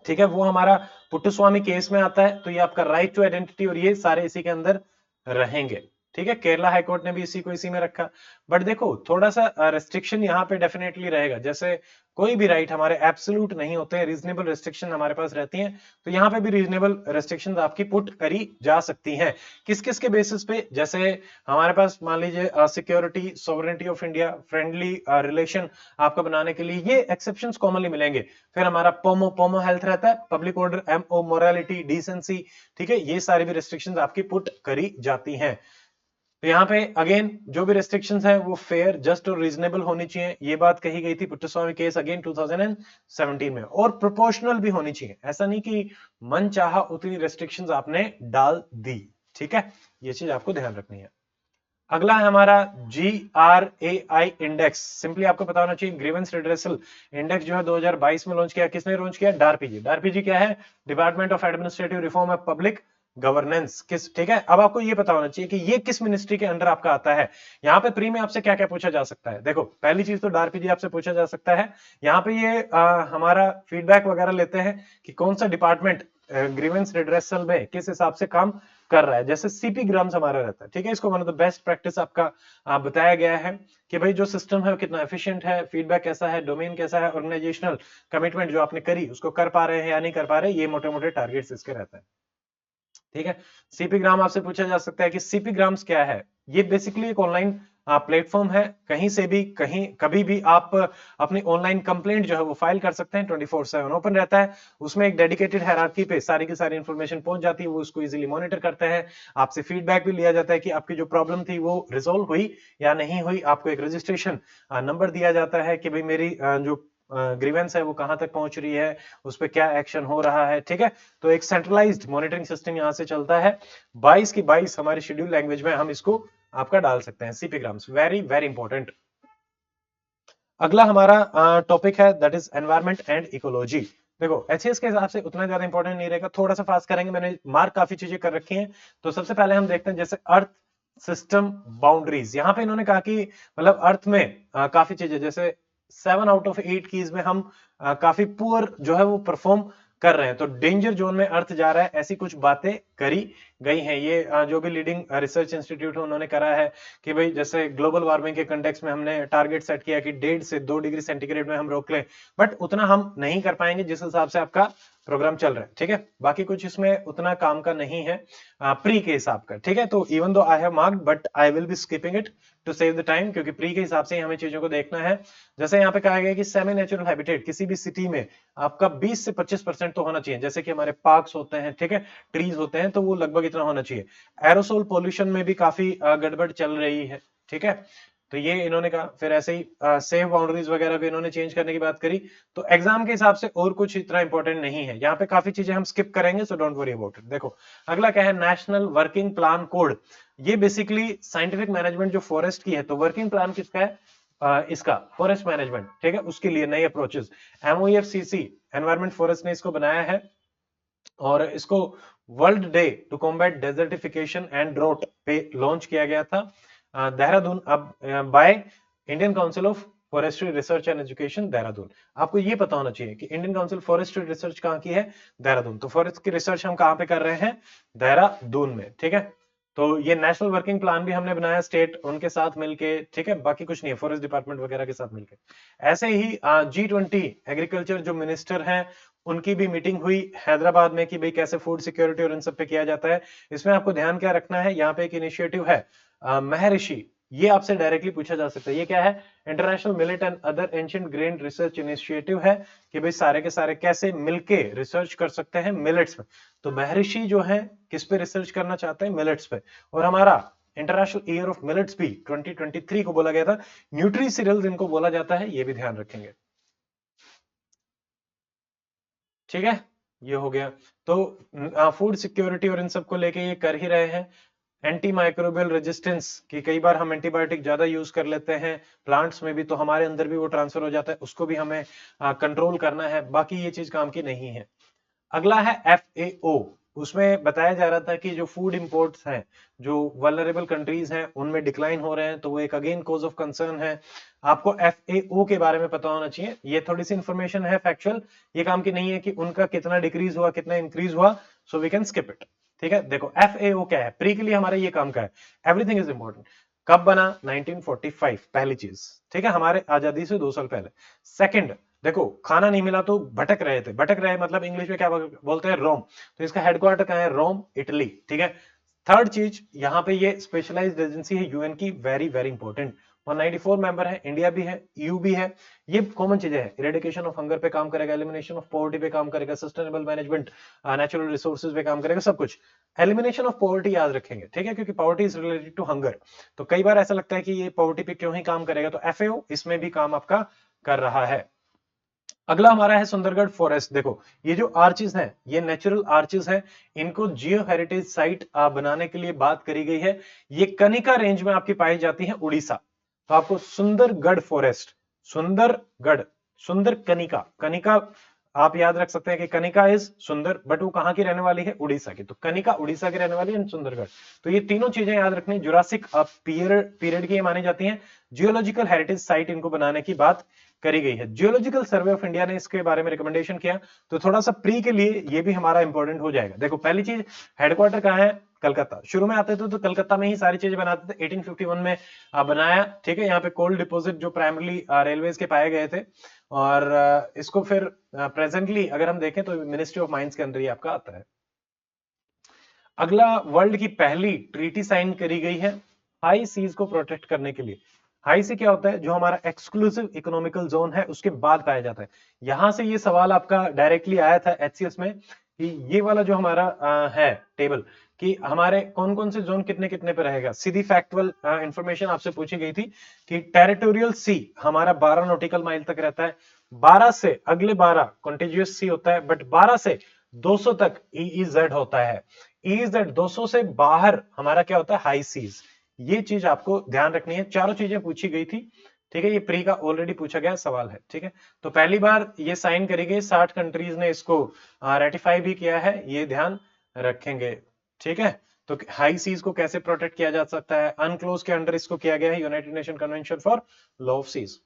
ठीक है, वो हमारा पुट्टुस्वामी केस में आता है, तो ये आपका राइट टू आइडेंटिटी और ये सारे इसी के अंदर रहेंगे, ठीक है। केरला हाईकोर्ट ने भी इसी में रखा। बट देखो, थोड़ा सा रेस्ट्रिक्शन यहाँ पे डेफिनेटली रहेगा, जैसे कोई भी राइट हमारे एब्सोल्यूट नहीं होते हैं, रीजनेबल रेस्ट्रिक्शन हमारे पास रहती हैं, तो यहाँ पे भी रीजनेबल रेस्ट्रिक्शंस आपकी पुट करी जा सकती हैं। किस किस के बेसिस पे? जैसे हमारे पास मान लीजिए security, sovereignty of India, friendly relation आपका बनाने के लिए ये एक्सेप्शंस कॉमनली मिलेंगे। फिर हमारा पोमो हेल्थ रहता है, पब्लिक ऑर्डर, एमओ मोरालिटी, डिसेंसी, ठीक है, ये सारी भी रेस्ट्रिक्शंस आपकी पुट करी जाती हैं। तो यहाँ पे अगेन जो भी रेस्ट्रिक्शंस हैं वो फेयर, जस्ट और रीजनेबल होनी चाहिए, ये बात कही गई थी पुट्टुस्वामी केस अगेन 2017 में, और प्रोपोर्शनल भी होनी चाहिए। ऐसा नहीं कि मन चाहा उतनी रेस्ट्रिक्शंस आपने डाल दी, ठीक है, ये चीज आपको ध्यान रखनी है। अगला है हमारा GRAI इंडेक्स। सिंपली आपको पता होना चाहिए, ग्रीवेंस रिड्रेसल इंडेक्स जो है 2022 में लॉन्च किया। किसने लॉन्च किया? डारपीजी। डारपीजी क्या है? Department of administrative reform of public governance. किस, ठीक है, अब आपको ये पता होना चाहिए कि ये किस मिनिस्ट्री के अंडर आपका आता है। यहाँ पे प्री में आपसे क्या क्या पूछा जा सकता है? देखो, पहली चीज तो डारपीजी आपसे पूछा जा सकता है। यहाँ पे ये हमारा फीडबैक वगैरह लेते हैं कि कौन सा डिपार्टमेंट ग्रीवेंस रिड्रेसल में किस हिसाब से काम कर रहा है। जैसे सीपी ग्राम्स हमारा रहता है, ठीक है, इसको one of the best practice आपका बताया गया है कि भाई जो सिस्टम है वो कितना एफिशिएंट है, फीडबैक कैसा है, डोमेन कैसा है, ऑर्गेनाइजेशनल कमिटमेंट जो आपने करी उसको कर पा रहे हैं या नहीं कर पा रहे, ये मोटे मोटे टारगेट्स इसके रहते हैं। ठीक है, सीपी ग्राम आपसे पूछा जा सकता है कि सीपी ग्राम्स क्या है। ये बेसिकली एक ऑनलाइन प्लेटफॉर्म है, कहीं से भी कहीं कभी भी आप अपनी ऑनलाइन कंप्लेंट जो है वो फाइल कर सकते हैं। 24/7 ओपन रहता है। उसमें एक डेडिकेटेड हायरार्की पे सारी की सारी इंफॉर्मेशन पहुंच जाती है, वो उसको इजीली मॉनिटर करते हैं। आपसे फीडबैक भी लिया जाता है कि आपकी जो प्रॉब्लम थी वो रिजोल्व हुई या नहीं हुई। आपको एक रजिस्ट्रेशन नंबर दिया जाता है कि भाई मेरी जो ग्रीवेंस है वो कहां तक पहुंच रही है, उस पर क्या एक्शन हो रहा है। ठीक है, तो एक सेंट्रलाइज्ड मॉनिटरिंग सिस्टम यहां से चलता है। 22 की 22 हमारी शेड्यूल लैंग्वेज में हम इसको आपका डाल सकते हैं। CP grams very very important. अगला हमारा टॉपिक है that is environment and ecology. देखो, एचएस के हिसाब से उतना ज्यादा इंपॉर्टेंट नहीं रहेगा, थोड़ा सा फास्ट करेंगे, मैंने मार्क काफी चीजें कर रखी हैं। तो सबसे पहले हम देखते हैं जैसे अर्थ सिस्टम बाउंड्रीज। यहां पे इन्होंने कहा कि मतलब अर्थ में काफी चीजें, जैसे 7 आउट ऑफ 8 कीज में हम काफी पुअर जो है वो परफॉर्म कर रहे हैं, तो डेंजर जोन में अर्थ जा रहा है, ऐसी कुछ बातें करी गई हैं। ये जो भी लीडिंग रिसर्च इंस्टीट्यूट है उन्होंने करा है कि भाई जैसे ग्लोबल वार्मिंग के कंटेक्स्ट में हमने टारगेट सेट किया कि 1.5 से 2 डिग्री सेंटीग्रेड में हम रोक लें, बट उतना हम नहीं कर पाएंगे जिस हिसाब से आपका प्रोग्राम चल रहा है। ठीक है, बाकी कुछ इसमें उतना काम का नहीं है प्री के हिसाब का। ठीक है, तो even though I have marked but I will be skipping it to save the time, क्योंकि प्री के हिसाब से हमें चीजों को देखना है। जैसे यहाँ पे कहा गया कि सेमी नेचुरल हैबिटेट किसी भी सिटी में आपका 20 से 25% तो होना चाहिए। जैसे कि हमारे पार्क्स होते हैं, ठीक है, ट्रीज होते हैं, तो वो लगभग इतना होना चाहिए। एरोसोल पोल्यूशन में भी काफी गड़बड़ चल रही है। ठीक है, तो ये इन्होंने कहा। फिर ऐसे ही सेफ बाउंड्रीज वगैरह भी इन्होंने चेंज करने की बात करी। तो एग्जाम के हिसाब से और कुछ इतना इंपॉर्टेंट नहीं है, यहाँ पे काफी चीजें हम स्किप करेंगे, so don't worry about it. देखो, अगला क्या है? National working plan code. ये बेसिकली साइंटिफिक मैनेजमेंट जो फॉरेस्ट की है, तो वर्किंग प्लान किसका है? इसका फॉरेस्ट मैनेजमेंट। ठीक है, उसके लिए नई अप्रोचेस MOEFCC एनवायरमेंट फॉरेस्ट ने इसको बनाया है, और इसको world day to combat desertification and drought पे लॉन्च किया गया था देहरादून, अब by Indian council of forestry research and education Dehradun. आपको ये पता होना चाहिए कि इंडियन काउंसिल फॉरेस्ट्री रिसर्च कहाँ की है? देहरादून। तो फॉरेस्ट की रिसर्च हम कहाँ पे कर रहे हैं? देहरादून में। ठीक है, तो ये नेशनल वर्किंग प्लान भी हमने बनाया स्टेट उनके साथ मिलके। ठीक है, बाकी कुछ नहीं है, फॉरेस्ट डिपार्टमेंट वगैरह के साथ मिलके। ऐसे ही G20 एग्रीकल्चर जो मिनिस्टर हैं उनकी भी मीटिंग हुई हैदराबाद में कि भाई कैसे फूड सिक्योरिटी और इन सब पे किया जाता है। इसमें आपको ध्यान क्या रखना है, यहाँ पे एक इनिशिएटिव है महर्षि, ये आपसे डायरेक्टली पूछा जा सकता है। ये क्या है? International millet and other ancient grain research initiative है कि भाई सारे के सारे कैसे मिलके रिसर्च कर सकते हैं मिलेट्स में। तो महर्षि जो है किस पे रिसर्च करना चाहते हैं? मिलेट्स पे। और हमारा इंटरनेशनल ईयर ऑफ मिलेट्स भी 2023 को बोला गया था। न्यूट्री सीरियल्स इनको बोला जाता है, ये भी ध्यान रखेंगे। ठीक है, ये हो गया। तो फूड सिक्योरिटी और इन सब को लेके ये कर ही रहे हैं। एंटी माइक्रोबियल रेजिस्टेंस कि कई बार हम एंटीबायोटिक ज्यादा यूज कर लेते हैं प्लांट्स में भी, तो हमारे अंदर भी वो ट्रांसफर हो जाता है, उसको भी हमें कंट्रोल करना है। बाकी ये चीज काम की नहीं है। अगला है FAO। उसमें बताया जा रहा था कि जो फूड इंपोर्ट्स हैं, जो वल्नरेबल कंट्रीज हैं, उनमें डिक्लाइन हो रहे हैं, तो वो एक अगेन कॉज ऑफ कंसर्न है। आपको FAO के बारे में पता होना चाहिए। ये थोड़ी सी इंफॉर्मेशन है फैक्चुअल, ये काम की नहीं है कि उनका कितना डिक्रीज हुआ कितना इंक्रीज हुआ, so we can skip it. ठीक है, देखो FAO क्या है, प्री के लिए हमारे ये काम का है। Everything is important. कब बना? 1945, पहली चीज। ठीक है, हमारे आजादी से 2 साल पहले। सेकंड, देखो खाना नहीं मिला तो भटक रहे थे। भटक रहे मतलब इंग्लिश में क्या बोलते हैं? रोम। तो इसका हेडक्वार्टर कहाँ है? रोम, इटली। ठीक है, थर्ड चीज, यहाँ पे ये स्पेशलाइज्ड एजेंसी है यूएन की, वेरी वेरी इंपॉर्टेंट। 194 मेंबर है, इंडिया भी है, ईयू भी है। ये कॉमन चीजें हैं। इरेडिकेशन ऑफ हंगर पे काम करेगा, एलिमिनेशन ऑफ पॉवर्टी पे काम करेगा, सस्टेनेबल मैनेजमेंट, नेचुरल रिसोर्सेज पे काम करेगा, सब कुछ। एलिमिनेशन ऑफ पॉवर्टी याद रखेंगे, ठीक है, क्योंकि poverty is related to hunger. तो कई बार ऐसा लगता है कि ये पॉवर्टी पे क्यों ही काम करेगा, तो FAO इसमें भी काम आपका कर रहा है। अगला हमारा है सुंदरगढ़ फॉरेस्ट। देखो ये जो आर्चिज हैं ये नेचुरल आर्चिज है, इनको जियो हेरिटेज साइट बनाने के लिए बात करी गई है। ये कनिका रेंज में आपकी पाई जाती है उड़ीसा। तो आपको सुंदरगढ़ फॉरेस्ट, सुंदरगढ़, सुंदर कनिका, कनिका आप याद रख सकते हैं कि कनिका इज सुंदर, बट वो कहां की रहने वाली है, उड़ीसा की। तो कनिका उड़ीसा की रहने वाली है, सुंदरगढ़। तो ये तीनों चीजें याद रखनी, जुरासिक पीरियड की मानी जाती हैं, जियोलॉजिकल हेरिटेज साइट इनको बनाने की बात करी गई है। जियोलॉजिकल सर्वे ऑफ इंडिया ने इसके बारे में रिकमेंडेशन किया, तो थोड़ा सा प्री के लिए ये भी हमारा इंपॉर्टेंट हो जाएगा। देखो पहली चीज, हेडक्वार्टर कहां है, कलकत्ता। शुरू में आते थे तो कलकत्ता में ही सारी चीजें बनाते थे, 1851 में बनाया, ठीक है। यहाँ पे कोल डिपोजिट जो प्राइमरली रेलवेज के पाए गए थे, और इसको फिर प्रेजेंटली अगर हम देखें तो मिनिस्ट्री ऑफ माइंस के अंदर ही आपका आता है। अगला, वर्ल्ड की पहली ट्रीटी साइन करी गई है हाई सीज को प्रोटेक्ट करने के लिए। हाई सी क्या होता है, जो हमारा एक्सक्लूसिव इकोनॉमिकल जोन है उसके बाद पाया जाता है। यहां से ये सवाल आपका डायरेक्टली आया था एचसीएस में कि ये वाला जो हमारा है टेबल कि हमारे कौन कौन से जोन कितने कितने पे रहेगा। सीधी फैक्चुअल इंफॉर्मेशन आपसे पूछी गई थी कि टेरिटोरियल सी हमारा 12 नॉटिकल माइल तक रहता है, 12 से अगले 12 कॉन्टिजियस सी होता है, बट 12 से 200 तक ईईजेड होता है। ईजेड 200 से बाहर हमारा क्या होता है, हाई सीज। ये चीज आपको ध्यान रखनी है। चारों चीजें पूछी गई थी, ठीक है। ये प्री का ऑलरेडी पूछा गया सवाल है, ठीक है। तो पहली बार ये साइन करी गई, 60 कंट्रीज ने इसको रेटिफाई भी किया है, ये ध्यान रखेंगे, ठीक है। तो हाई सीज को कैसे प्रोटेक्ट किया जा सकता है, अनक्लोज के अंडर इसको किया गया है, united nation convention for law of seas.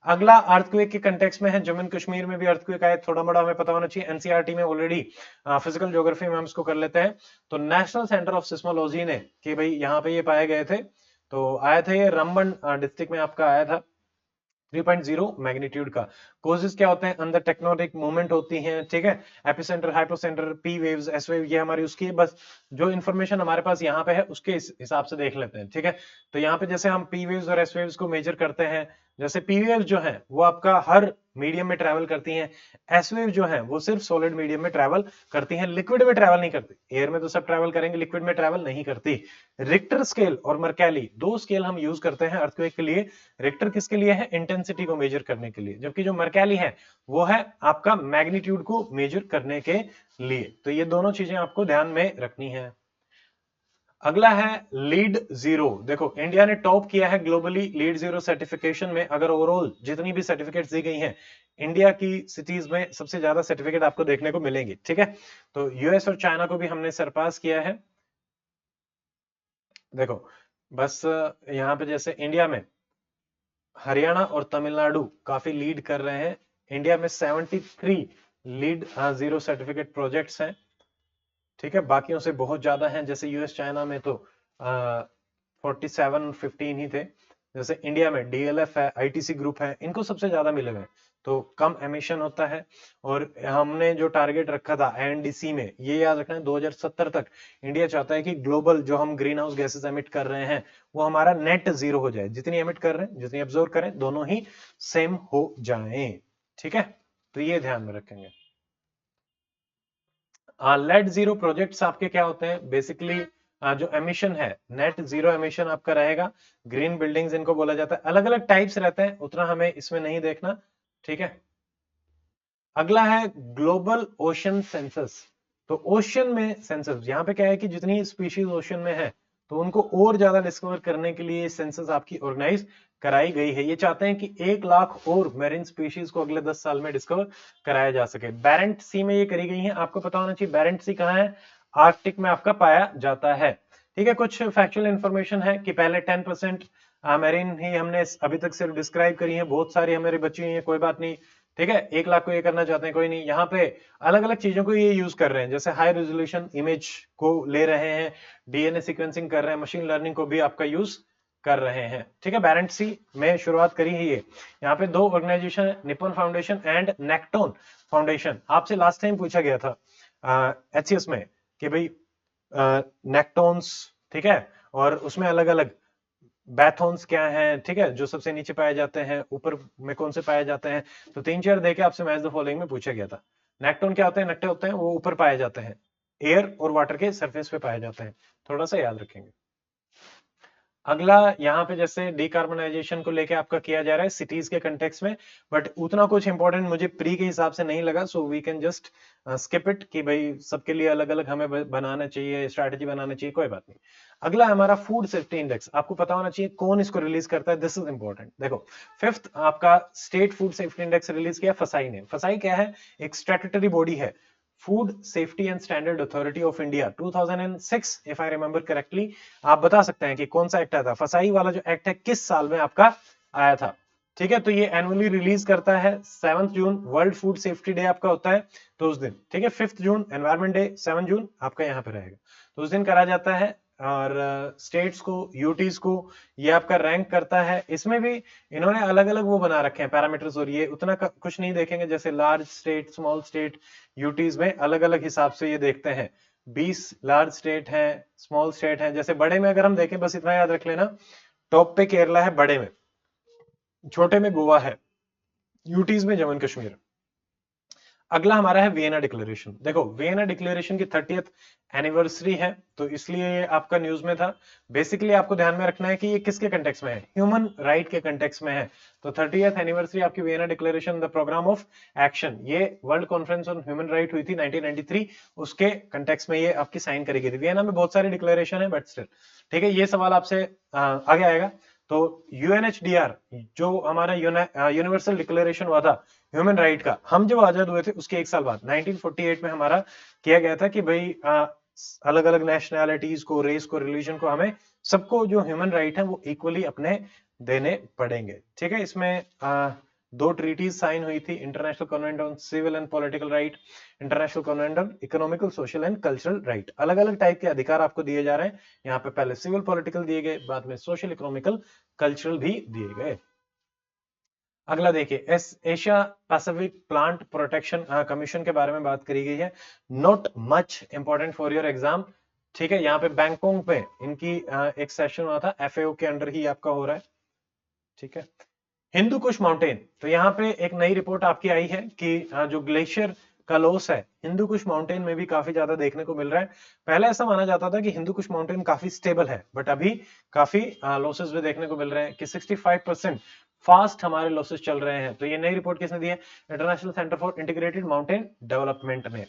अगला अर्थक्वेक के कंटेक्स्ट में है, जम्मू एंड कश्मीर में भी अर्थक्वेक आए, थोड़ा बड़ा हमें पता होना चाहिए। एनसीईआरटी में ऑलरेडी फिजिकल ज्योग्राफी में हम इसको कर लेते हैं। तो नेशनल सेंटर ऑफ सिस्मोलॉजी ने कि भाई यहाँ पे ये पाए गए थे, तो आए थे ये रंबन डिस्ट्रिक्ट में आपका आया था, 3.0 मैग्नीट्यूड का। कोजेस क्या होते हैं, अंदर टेक्टोनिक मूवमेंट होती हैं, ठीक है। Epicentre, hypocentre, P waves, S wave, ये हमारी उसकी बस जो इन्फॉर्मेशन हमारे पास यहाँ पे है उसके हिसाब से देख लेते हैं, ठीक है। तो यहाँ पे जैसे हम पी वेव्स और एस वेव्स को मेजर करते हैं, जैसे पी वेव्स जो है वो आपका हर मीडियम में ट्रेवल करती हैं, एस वेव जो है वो सिर्फ सॉलिड मीडियम में ट्रेवल करती हैं, लिक्विड में ट्रेवल नहीं करती। एयर में तो सब ट्रेवल करेंगे, लिक्विड में ट्रेवल नहीं करती। रिक्टर स्केल और मर्कैली, दो स्केल हम यूज करते हैं अर्थक्वेक के लिए। रिक्टर किसके लिए है, इंटेंसिटी को मेजर करने के लिए, जबकि जो मर्कैली है वो है आपका मैग्नीट्यूड को मेजर करने के लिए। तो ये दोनों चीजें आपको ध्यान में रखनी है। अगला है लीड जीरो। देखो इंडिया ने टॉप किया है ग्लोबली लीड जीरो सर्टिफिकेशन में। अगर ओवरऑल जितनी भी सर्टिफिकेट्स दी गई हैं, इंडिया की सिटीज में सबसे ज्यादा सर्टिफिकेट आपको देखने को मिलेंगे, ठीक है। तो यूएस और चाइना को भी हमने सरपास किया है। देखो बस यहाँ पे जैसे इंडिया में हरियाणा और तमिलनाडु काफी लीड कर रहे हैं। इंडिया में 73 लीड जीरो सर्टिफिकेट प्रोजेक्ट्स हैं, ठीक है। बाकियों से बहुत ज्यादा हैं, जैसे यूएस चाइना में तो 47-15 ही थे। जैसे इंडिया में डीएलएफ है, आईटीसी ग्रुप है, इनको सबसे ज्यादा मिले हुए हैं, तो कम एमिशन होता है। और हमने जो टारगेट रखा था एनडीसी में, ये याद रखना है 2070 तक इंडिया चाहता है कि ग्लोबल जो हम ग्रीन हाउस गैसेस एमिट कर रहे हैं वो हमारा नेट जीरो हो जाए। जितनी एमिट कर रहे हैं, जितनी एब्जॉर्ब करें, दोनों ही सेम हो जाए, ठीक है। तो ये ध्यान में रखेंगे। लेट जीरो प्रोजेक्ट्स आपके क्या होते हैं, बेसिकली जो एमिशन है, नेट जीरो एमिशन आपका रहेगा। ग्रीन बिल्डिंग्स इनको बोला जाता है, अलग अलग टाइप्स रहते हैं, उतना हमें इसमें नहीं देखना, ठीक है। अगला है ग्लोबल ओशन सेंसस। तो ओशन में सेंसस, यहाँ पे क्या है कि जितनी स्पीशीज ओशन में है तो उनको और ज्यादा डिस्कवर करने के लिए सेंसस आपकी ऑर्गेनाइज कराई गई है। ये चाहते हैं कि 1 लाख और मेरीन स्पीशीज को अगले 10 साल में डिस्कवर कराया जा सके। बैरेंट सी में ये करी गई है। आपको पता होना चाहिए बैरेंट सी कहाँ है, आर्कटिक में आपका पाया जाता है, ठीक है। कुछ फैक्चुअल इंफॉर्मेशन है कि पहले 10% मेरीन ही हमने अभी तक सिर्फ डिस्क्राइब करी है, बहुत सारी हमारी बची हुई है, कोई बात नहीं, ठीक है। 1 लाख को ये करना चाहते हैं, कोई नहीं। यहाँ पे अलग अलग चीजों को ये यूज कर रहे हैं, जैसे हाई रेजोल्यूशन इमेज को ले रहे हैं, डीएनए सीक्वेंसिंग कर रहे हैं, मशीन लर्निंग को भी आपका यूज कर रहे हैं, ठीक है। बैरेंट सी में शुरुआत करी है ये। यहाँ पे 2 ऑर्गेनाइजेशन है, निपन फाउंडेशन एंड नेक्टोन फाउंडेशन। आपसे लास्ट टाइम पूछा गया था एचसीएस में कि भाई नेक्टोन्स, ठीक है, और उसमें अलग अलग बैथोन्स क्या हैं, ठीक है, जो सबसे नीचे पाए जाते हैं, ऊपर में कौन से पाए जाते हैं। तो 3-4 देके आपसे मैच द फॉलोइंग में पूछा गया था। नेक्टोन क्या होते हैं, नट्टे होते हैं, वो ऊपर पाए जाते हैं, एयर और वाटर के सरफेस पे पाए जाते हैं, थोड़ा सा याद रखेंगे। अगला यहाँ पे जैसे डिकार्बोनाइजेशन को लेके आपका किया जा रहा है सिटीज के कंटेक्स में, बट उतना कुछ इंपॉर्टेंट मुझे प्री के हिसाब से नहीं लगा, so we can just skip it कि भाई सबके लिए अलग अलग हमें बनाना चाहिए, स्ट्रैटेजी बनाना चाहिए, कोई बात नहीं। अगला हमारा फूड सेफ्टी इंडेक्स, आपको पता होना चाहिए कौन इसको रिलीज करता है, दिस इज इंपॉर्टेंट। देखो फिफ्थ आपका state food safety index release किया फसाई ने। फसाई क्या है, एक स्टैट्यूटरी बॉडी है, food safety and standard authority of India, 2006 if I remember correctly. आप बता सकते हैं कि कौन सा एक्ट आया था, फसाई वाला जो एक्ट है किस साल में आपका आया था। ठीक है, तो ये एनुअली रिलीज करता है 7 जून, वर्ल्ड फूड सेफ्टी डे आपका होता है तो उस दिन। ठीक है, 5 जून एनवायरमेंट डे, 7 जून आपका यहाँ पे रहेगा, तो उस दिन करा जाता है। और स्टेट्स को, यूटीज को ये आपका रैंक करता है। इसमें भी इन्होंने अलग अलग वो बना रखे हैं पैरामीटर्स, और ये उतना कुछ नहीं देखेंगे, जैसे large state, small state, UTs में अलग अलग हिसाब से ये देखते हैं। 20 लार्ज स्टेट हैं, स्मॉल स्टेट हैं। जैसे बड़े में अगर हम देखें, बस इतना याद रख लेना, टॉप पे केरला है बड़े में, छोटे में गोवा है, यूटीज में जम्मू कश्मीर। अगला हमारा है वियना डिक्लेरेशन। देखो वियना डिक्लेरेशन की 30th एनिवर्सरी है, तो इसलिए ये आपका न्यूज में था। बेसिकली आपको ध्यान में रखना है कि ये किसके कंटेक्स में है, ह्यूमन राइट के कंटेक्स में है। तो 30th एनिवर्सरी आपकी Vienna declaration, the program of action, ये world conference on human right हुई थी 1993, उसके कंटेक्स में ये आपकी साइन करी गई थी। वियना में बहुत सारी डिक्लेरेशन है, बट स्टिल ठीक है, ये सवाल आपसे आगे आएगा। तो यूएनएचडीआर, जो हमारा यूनिवर्सल डिक्लेरेशन हुआ था ह्यूमन राइट का, हम जब आजाद हुए थे उसके एक साल बाद 1948 में हमारा किया गया था कि भाई अलग अलग नेशनैलिटीज को, रेस को, रिलीजन को, हमें सबको जो ह्यूमन राइट है वो इक्वली अपने देने पड़ेंगे। ठीक है, इसमें दो ट्रीटीज साइन हुई थी, international covenant on civil and political right, international covenant on economical, social and cultural right. अलग अलग टाइप के अधिकार आपको दिए जा रहे हैं यहाँ पे, पहले सिविल पॉलिटिकल दिए गए, बाद में सोशल, इकोनॉमिकल, कल्चरल भी दिए गए। अगला देखिए, Asia Pacific plant protection commission के बारे में बात करी गई है। Not much important for your exam. ठीक है, यहाँ पे बैंकॉक में इनकी एक सेशन हुआ था, एफएओ के अंडर ही आपका हो रहा है। ठीक है, हिंदू कुश माउंटेन, तो यहाँ पे एक नई रिपोर्ट आपकी आई है कि जो ग्लेशियर का लॉस है हिंदू कुश माउंटेन में भी काफी ज्यादा देखने को मिल रहा है। पहले ऐसा माना जाता था कि हिंदू कुश माउंटेन काफी स्टेबल है, बट अभी काफी लॉसेस भी देखने को मिल रहे हैं कि 65% फास्ट हमारे लॉसेस चल रहे हैं। तो ये नई रिपोर्ट किसने दी है, international centre for integrated mountain development में।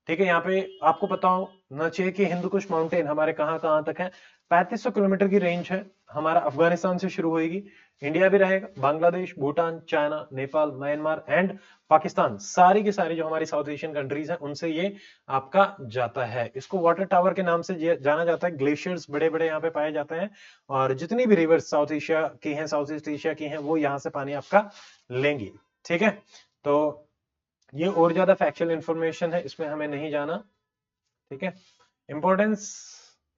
ठीक है, यहाँ पे आपको पता होना चाहिए कि हिंदू कुश माउंटेन हमारे कहां कहां तक है, 3500 किलोमीटर की रेंज है, हमारा अफगानिस्तान से शुरू होगी, इंडिया भी रहेगा, Bangladesh, Bhutan, China, Nepal, Myanmar and Pakistan, सारी की सारी जो हमारी साउथ एशियन कंट्रीज हैं उनसे ये आपका जाता है। इसको वाटर टावर के नाम से जाना जाता है, ग्लेशियर्स बड़े बड़े यहाँ पे पाए जाते हैं, और जितनी भी रिवर्स साउथ एशिया की हैं, साउथ ईस्ट एशिया की हैं, वो यहाँ से पानी आपका लेंगी। ठीक है, तो ये और ज्यादा फैक्चुअल इंफॉर्मेशन है, इसमें हमें नहीं जाना। ठीक है, इंपॉर्टेंस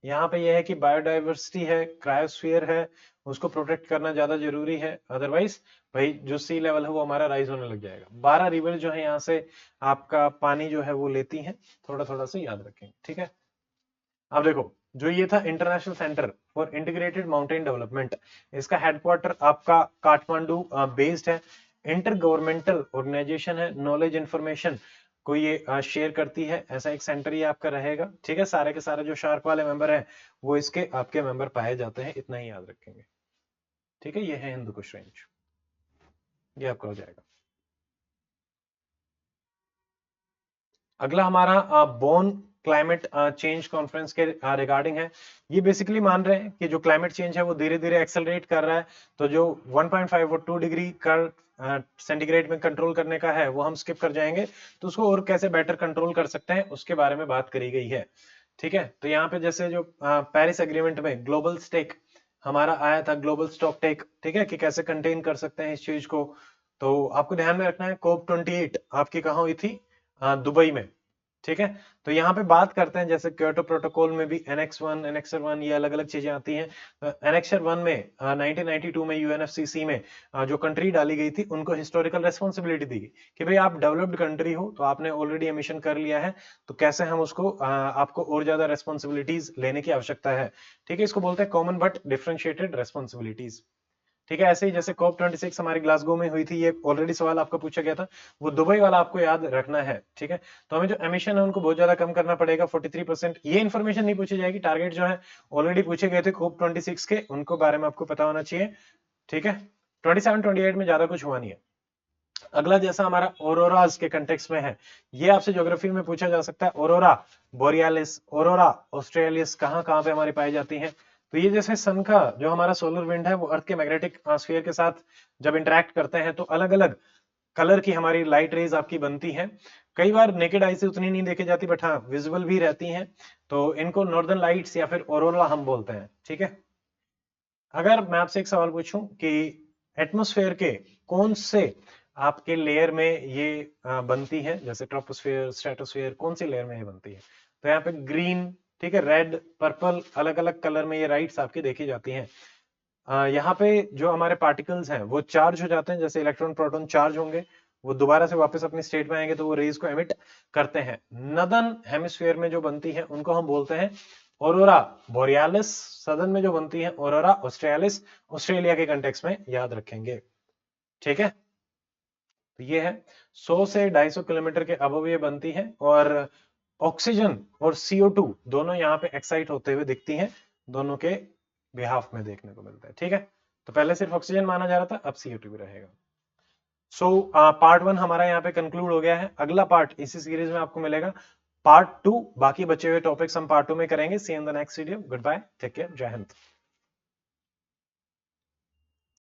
यहाँ पे यह है कि बायोडाइवर्सिटी है, क्रायोस्फीयर है, उसको प्रोटेक्ट करना ज्यादा जरूरी है, अदरवाइज भाई जो सी लेवल है वो हमारा राइज होने लग जाएगा। 12 रिवर जो है यहाँ से आपका पानी जो है वो लेती हैं, थोड़ा थोड़ा सा याद रखें। ठीक है, अब देखो, जो ये था international centre for integrated mountain development, इसका हेडक्वार्टर आपका काठमांडू बेस्ड है। इंटर गवर्नमेंटल ऑर्गेनाइजेशन है, नॉलेज इंफॉर्मेशन को ये शेयर करती है, ऐसा एक सेंटर ये आपका रहेगा। ठीक है, सारे के सारे जो शार्क वाले मेंबर हैं वो इसके आपके मेंबर पाए जाते हैं, इतना ही याद रखेंगे। ठीक है, ये है हिंदू कुश रेंज, ये आपका हो जाएगा। अगला हमारा बोन क्लाइमेट चेंज कॉन्फ्रेंस के रिगार्डिंग है। ये बेसिकली मान रहे हैं कि जो क्लाइमेट चेंज है वो धीरे धीरे एक्सेलरेट कर रहा है, तो जो 1.5 और 2 डिग्री का सेंटीग्रेड में कंट्रोल करने का है वो हम स्किप कर जाएंगे, तो उसको और कैसे बेटर कंट्रोल कर सकते हैं उसके बारे में बात करी गई है। ठीक है, तो यहाँ पे जैसे जो पेरिस एग्रीमेंट में ग्लोबल स्टेक हमारा आया था, ग्लोबल स्टॉक टेक, ठीक है, कि कैसे कंटेन कर सकते हैं इस चीज को, तो आपको ध्यान में रखना है। COP 28 आपकी कहाँ हुई थी, दुबई में। ठीक है, तो यहाँ पे बात करते हैं, जैसे क्योटो प्रोटोकॉल में भी एनेक्स 1, एनेक्सर 1, ये अलग अलग चीजें आती हैं। एनेक्सर 1 में 1992 में यूएनएफसीसी में जो कंट्री डाली गई थी उनको हिस्टोरिकल रेस्पॉन्सिबिलिटी दी गई कि भाई आप डेवलप्ड कंट्री हो, तो आपने ऑलरेडी एमिशन कर लिया है, तो कैसे हम उसको आपको और ज्यादा रेस्पॉन्सिबिलिटीज लेने की आवश्यकता है। ठीक है, इसको बोलते हैं कॉमन बट डिफरेंशिएटेड रेस्पॉन्सिबिलिटीज। ठीक है। ऐसे ही जैसे COP 26 हमारी ग्लासगो में हुई थी, ये ऑलरेडी सवाल आपका पूछा गया था, वो दुबई वाला आपको याद रखना है। ठीक है, तो हमें जो एमिशन है उनको बहुत ज्यादा कम करना पड़ेगा, 43%। ये इन्फॉर्मेशन नहीं पूछी जाएगी, टारगेट जो है ऑलरेडी पूछे गए थे COP 26 के, उनको बारे में आपको पता होना चाहिए। ठीक है, 27 28 में ज्यादा कुछ हुआ नहीं है। अगला जैसा हमारा ओरोराज के कंटेक्स्ट में है, ये आपसे ज्योग्राफी में पूछा जा सकता है। ओरोरा बोरियालिस, ओरोरा ऑस्ट्रेलियस कहां कहां पे हमारी पाई जाती है? तो ये जैसे सन का जो हमारा सोलर विंड है वो अर्थ के मैग्नेटिक ट्रांसफियर के साथ जब इंटरेक्ट करते हैं तो अलग अलग कलर की हमारी लाइट रेज आपकी बनती है। कई बार नेकेड आई से उतनी नहीं देखी जाती, बट हाँ विजिबल भी रहती हैं, तो इनको नॉर्दर्न लाइट्स या फिर ओरोरा हम बोलते हैं। ठीक है, अगर मैं आपसे एक सवाल पूछूं कि एटमॉस्फेयर के कौन से आपके लेयर में ये बनती है, जैसे ट्रोपोस्फेयर, स्ट्रेटोस्फेयर, कौन सी लेयर में ये बनती है? तो यहाँ पे ग्रीन, ठीक है, रेड, पर्पल, अलग अलग कलर में ये राइट्स आपकी देखी जाती हैं। यहाँ पे जो हमारे पार्टिकल्स हैं वो चार्ज हो जाते हैं, जैसे इलेक्ट्रॉन प्रोटॉन चार्ज होंगे, वो दोबारा से वापस अपनी स्टेट में आएंगे तो वो रेज को एमिट करते हैं। नदर्न हेमिस्फीयर में जो बनती है उनको हम बोलते हैं ऑरोरा बोरियालिस, सदर्न में जो बनती है ऑरोरा ऑस्ट्रेलिस, ऑस्ट्रेलिया के कंटेक्स्ट में याद रखेंगे। ठीक है, तो ये है 100 से 250 किलोमीटर के अबव ये बनती है, और ऑक्सीजन और CO2 दोनों यहाँ पे एक्साइट होते हुए दिखती हैं, दोनों के बिहाफ में देखने को मिलता है। ठीक है, तो पहले सिर्फ ऑक्सीजन माना जा रहा था, अब CO2 भी रहेगा। सो पार्ट 1 हमारा यहाँ पे कंक्लूड हो गया है। अगला पार्ट इसी सीरीज में आपको मिलेगा, पार्ट 2। बाकी बचे हुए टॉपिक्स हम पार्ट 2 में करेंगे। See in the next video. Good bye, take care, Jai Hind.